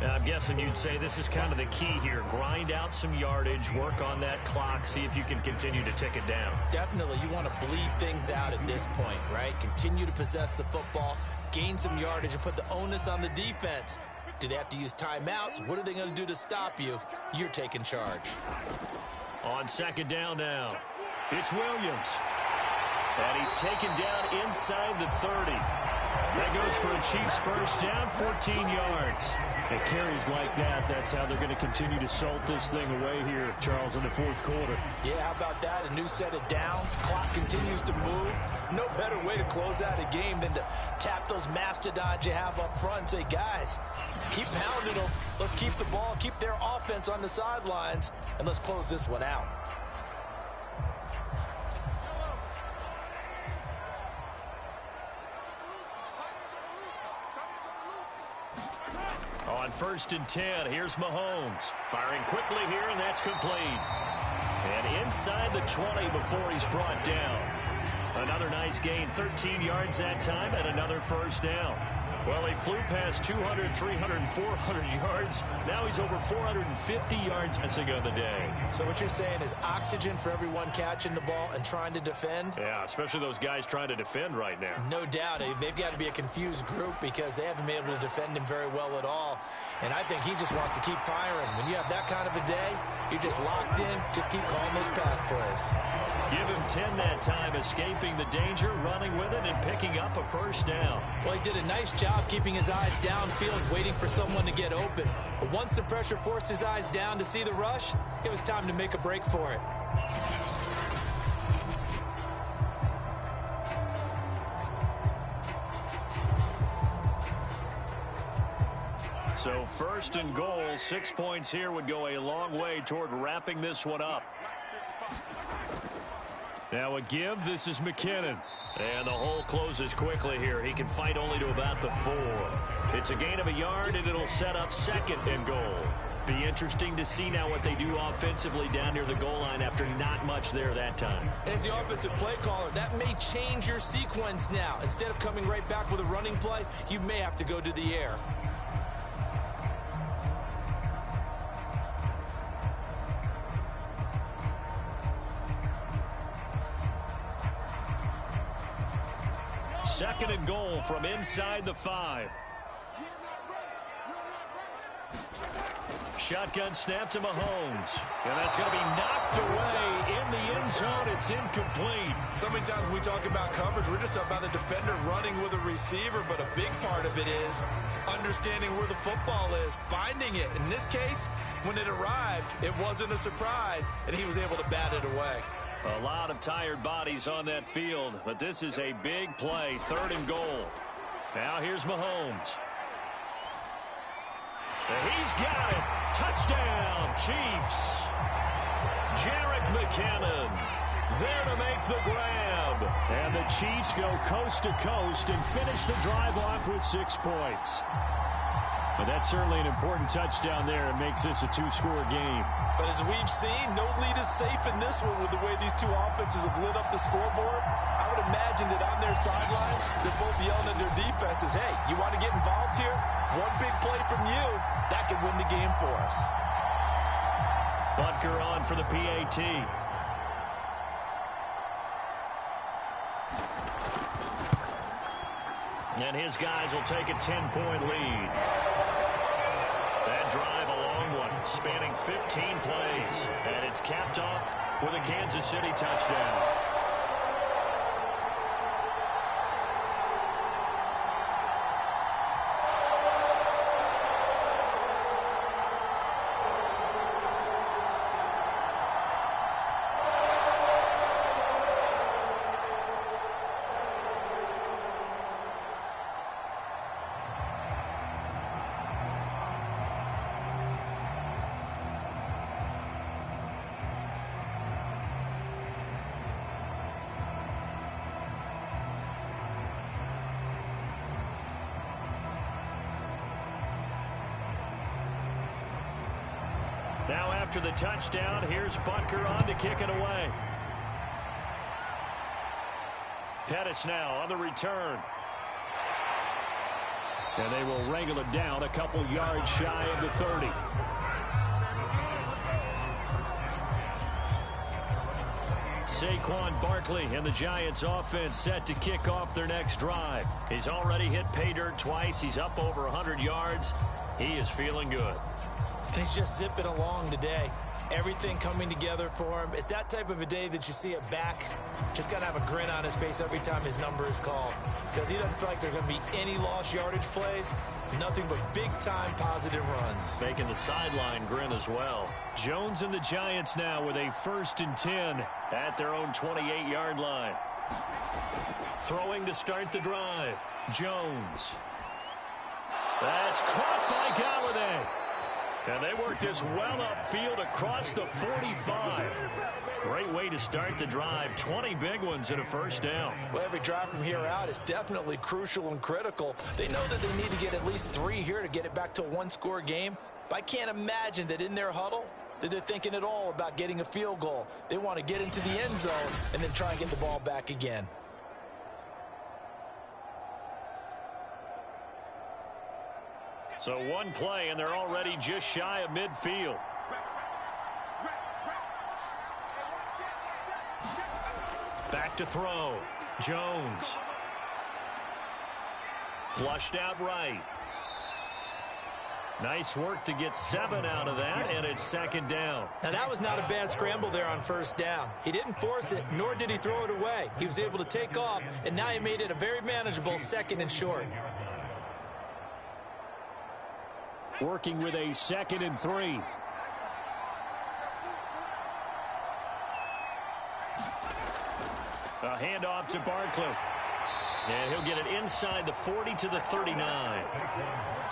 And I'm guessing you'd say this is kind of the key here. Grind out some yardage, work on that clock, see if you can continue to tick it down. Definitely, you want to bleed things out at this point, right? Continue to possess the football, gain some yardage, and put the onus on the defense. Do they have to use timeouts? What are they going to do to stop you? You're taking charge. On 2nd down now, it's Williams. And he's taken down inside the 30. That goes for a Chiefs 1st down, 14 yards. It carries like that. That's how they're going to continue to salt this thing away here, Charles, in the 4th quarter. Yeah, how about that? A new set of downs. Clock continues to move. No better way to close out a game than to tap those mastodons you have up front and say, guys, keep pounding them. Let's keep the ball, keep their offense on the sidelines, and let's close this one out. On 1st and 10, here's Mahomes. Firing quickly here, and that's complete. And inside the 20 before he's brought down. Another nice gain, 13 yards that time, and another first down. Well, he flew past 200, 300, 400 yards. Now he's over 450 yards missing on the day. So what you're saying is oxygen for everyone catching the ball and trying to defend? Yeah, especially those guys trying to defend right now. No doubt. They've got to be a confused group because they haven't been able to defend him very well at all. And I think he just wants to keep firing. When you have that kind of a day, you're just locked in. Just keep calling those pass plays. Give him 10 that time, escaping the danger, running with it, and picking up a first down. Well, he did a nice job keeping his eyes downfield, waiting for someone to get open. But once the pressure forced his eyes down to see the rush, it was time to make a break for it. So 1st and goal, 6 points here would go a long way toward wrapping this one up. Now a give, this is McKinnon. And the hole closes quickly here. He can fight only to about the 4. It's a gain of a yard, and it'll set up 2nd and goal. Be interesting to see now what they do offensively down near the goal line after not much there that time. As the offensive play caller, that may change your sequence now. Instead of coming right back with a running play, you may have to go to the air. Second and goal from inside the 5. Shotgun snap to Mahomes. And that's going to be knocked away in the end zone. It's incomplete. So many times when we talk about coverage, we're just about a defender running with a receiver, but a big part of it is understanding where the football is, finding it. In this case, when it arrived, it wasn't a surprise, and he was able to bat it away. A lot of tired bodies on that field, but this is a big play, 3rd and goal. Now here's Mahomes. And he's got it. Touchdown, Chiefs. Jerick McKinnon there to make the grab. And the Chiefs go coast to coast and finish the drive off with 6 points. But that's certainly an important touchdown there. It makes this a 2-score game. But as we've seen, no lead is safe in this one with the way these two offenses have lit up the scoreboard. I would imagine that on their sidelines, they're both yelling at their defenses, hey, you want to get involved here? One big play from you, that could win the game for us. Butker on for the PAT. And his guys will take a 10-point lead. That drive, a long one, spanning 15 plays. And it's capped off with a Kansas City touchdown. Now after the touchdown, here's Butker on to kick it away. Pettis now on the return. And they will wrangle it down a couple yards shy of the 30. Saquon Barkley and the Giants offense set to kick off their next drive. He's already hit pay dirt twice. He's up over 100 yards. He is feeling good. And he's just zipping along today. Everything coming together for him. It's that type of a day that you see a back just got to have a grin on his face every time his number is called. Because he doesn't feel like there are going to be any lost yardage plays. Nothing but big-time positive runs. Making the sideline grin as well. Jones and the Giants now with a 1st and 10 at their own 28-yard line. Throwing to start the drive. Jones. That's caught by Galladay. And they work this well upfield across the 45. Great way to start the drive. 20 big ones and a first down. Well, every drive from here out is definitely crucial and critical. They know that they need to get at least 3 here to get it back to a one-score game. But I can't imagine that in their huddle that they're thinking at all about getting a field goal. They want to get into the end zone and then try and get the ball back again. So one play, and they're already just shy of midfield. Back to throw. Jones. Flushed out right. Nice work to get 7 out of that, and it's second down. Now, that was not a bad scramble there on first down. He didn't force it, nor did he throw it away. He was able to take off, and now he made it a very manageable second and short. Working with a 2nd and 3. A handoff to Barkley. And he'll get it inside the 40 to the 39.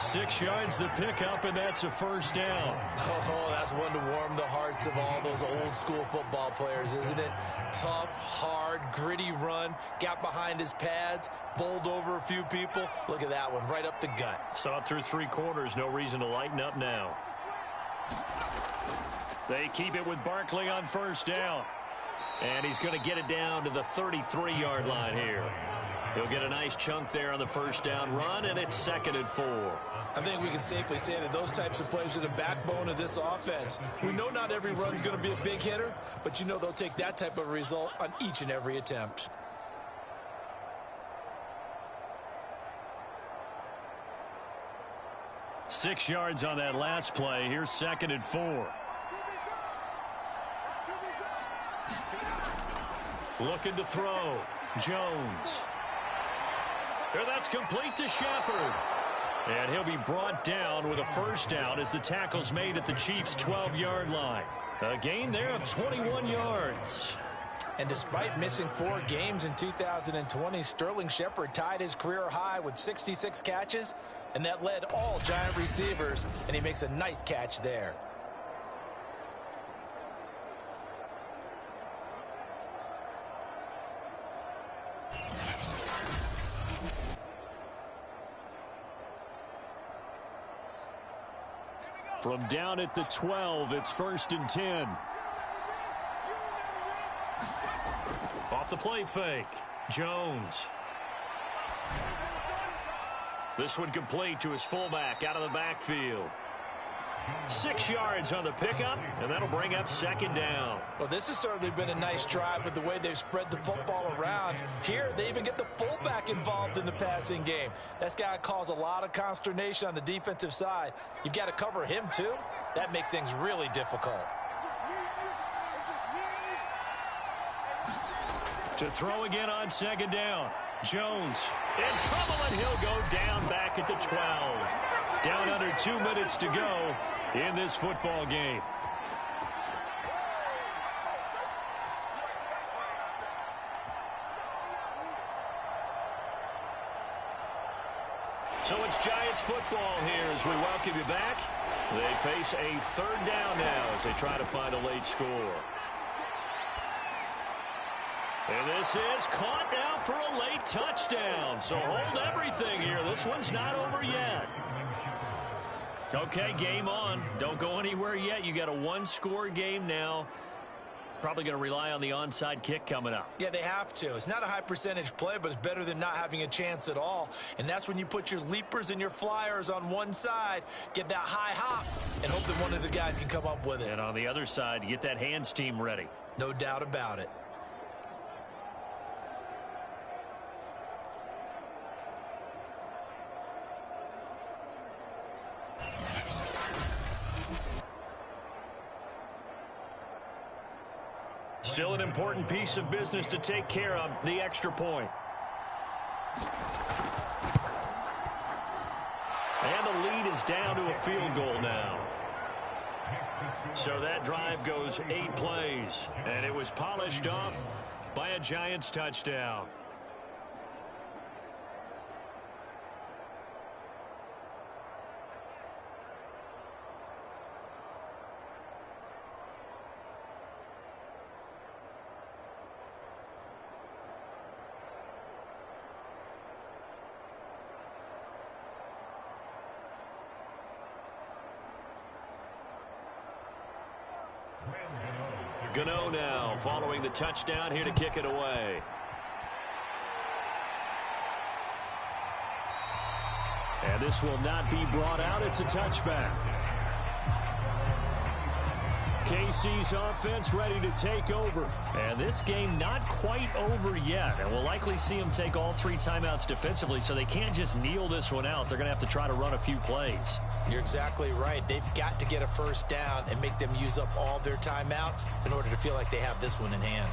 6 yards the pickup, and that's a first down. Oh, that's one to warm the hearts of all those old school football players, isn't it? Tough, hard, gritty run. Got behind his pads, bowled over a few people. Look at that one, right up the gut. Saw it through 3 quarters. No reason to lighten up now. They keep it with Barkley on first down. And he's going to get it down to the 33-yard line here. He'll get a nice chunk there on the first down run, and it's 2nd and 4. I think we can safely say that those types of plays are the backbone of this offense. We know not every run's going to be a big hitter, but you know they'll take that type of result on each and every attempt. Six yards on that last play. Here's 2nd and 4. Looking to throw. Jones. There, that's complete to Shepard. And he'll be brought down with a first down as the tackle's made at the Chiefs' 12-yard line. A gain there of 21 yards. And despite missing 4 games in 2020, Sterling Shepard tied his career high with 66 catches, and that led all Giant receivers, and he makes a nice catch there. From down at the 12, it's 1st and 10. Off the play fake. Jones. This one complete to his fullback out of the backfield. 6 yards on the pickup, and that'll bring up 2nd down. Well, this has certainly been a nice drive with the way they've spread the football around. Here, they even get the fullback involved in the passing game. That's got to cause a lot of consternation on the defensive side. You've got to cover him, too. That makes things really difficult. To throw again on 2nd down. Jones in trouble, and he'll go down back at the 12. Down under 2 minutes to go in this football game. So it's Giants football here as we welcome you back. They face a 3rd down now as they try to find a late score. And this is caught now for a late touchdown. So hold everything here. This one's not over yet. Okay, game on. Don't go anywhere yet. You got a 1-score game now. Probably going to rely on the onside kick coming up. Yeah, they have to. It's not a high percentage play, but it's better than not having a chance at all. And that's when you put your leapers and your flyers on one side, get that high hop, and hope that one of the guys can come up with it. And on the other side, you get that hands team ready. No doubt about it. Still an important piece of business to take care of, the extra point. And the lead is down to a field goal now. So that drive goes 8 plays, and it was polished off by a Giants touchdown. Gano now following the touchdown here to kick it away. And this will not be brought out. It's a touchback. KC's offense ready to take over. And this game not quite over yet. And we'll likely see them take all 3 timeouts defensively, so they can't just kneel this one out. They're going to have to try to run a few plays. You're exactly right. They've got to get a first down and make them use up all their timeouts in order to feel like they have this one in hand.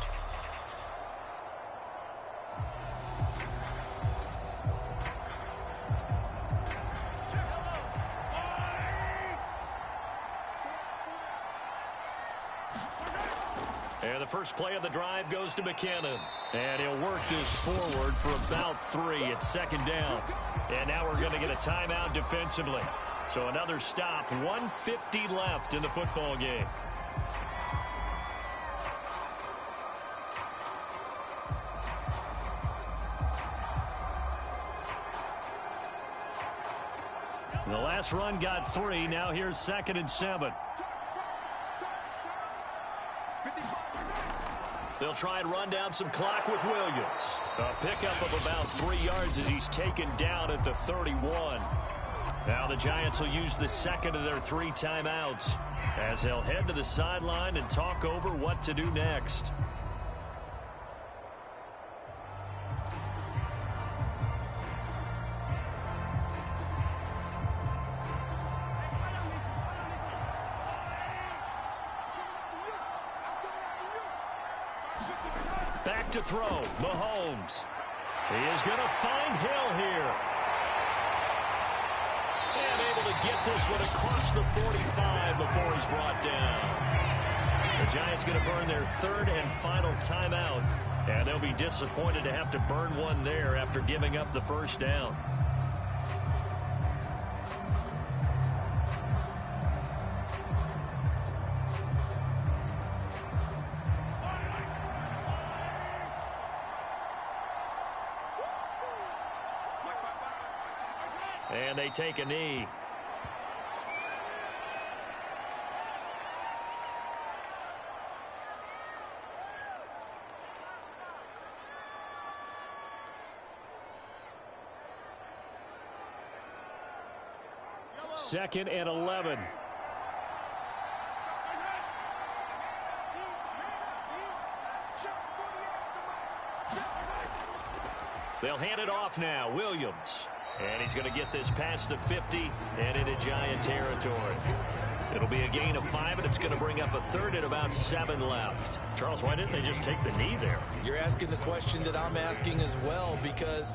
And the first play of the drive goes to McKinnon. And he'll work this forward for about 3. It's second down. And now we're going to get a timeout defensively. So another stop. 1:50 left in the football game. The last run got 3. Now here's 2nd and 7. They'll try and run down some clock with Williams. A pickup of about 3 yards as he's taken down at the 31. Now the Giants will use the second of their 3 timeouts as they'll head to the sideline and talk over what to do next. Back to throw, Mahomes. He is going to find Hill here. And able to get this one across the 45 before he's brought down. The Giants going to burn their 3rd and final timeout. And they'll be disappointed to have to burn one there after giving up the first down. And they take a knee. Second and 11. They'll hand it off now. Williams. And he's going to get this past the 50 and into Giant territory. It'll be a gain of 5, and it's going to bring up a 3rd and about 7 left. Charles, why didn't they just take the knee there? You're asking the question that I'm asking as well, because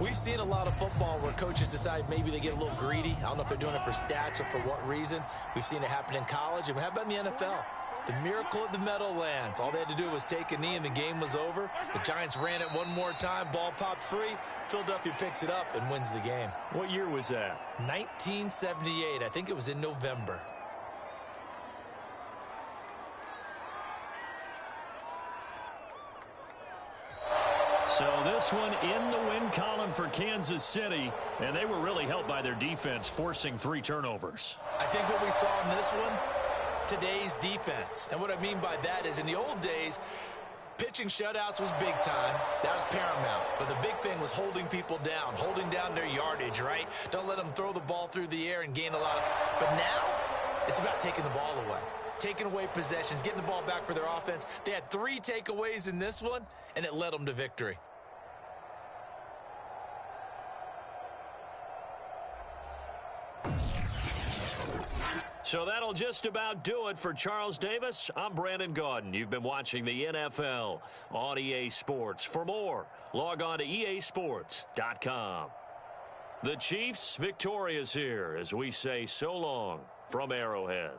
we've seen a lot of football where coaches decide maybe they get a little greedy. I don't know if they're doing it for stats or for what reason. We've seen it happen in college. And how about in the NFL? The miracle at the Meadowlands. All they had to do was take a knee and the game was over. The Giants ran it one more time. Ball popped free. Philadelphia picks it up and wins the game. What year was that? 1978. I think it was in November. So this one in the win column for Kansas City, and they were really helped by their defense, forcing 3 turnovers. I think what we saw in this one, today's defense. And what I mean by that is in the old days, pitching shutouts was big time. That was paramount. But the big thing was holding people down, holding down their yardage, right? Don't let them throw the ball through the air and gain a lot. But now, it's about taking the ball away. Taking away possessions, getting the ball back for their offense. They had 3 takeaways in this one, and it led them to victory. So that'll just about do it for Charles Davis. I'm Brandon Gaudin. You've been watching the NFL on EA Sports. For more, log on to easports.com. The Chiefs victorious here as we say so long from Arrowhead.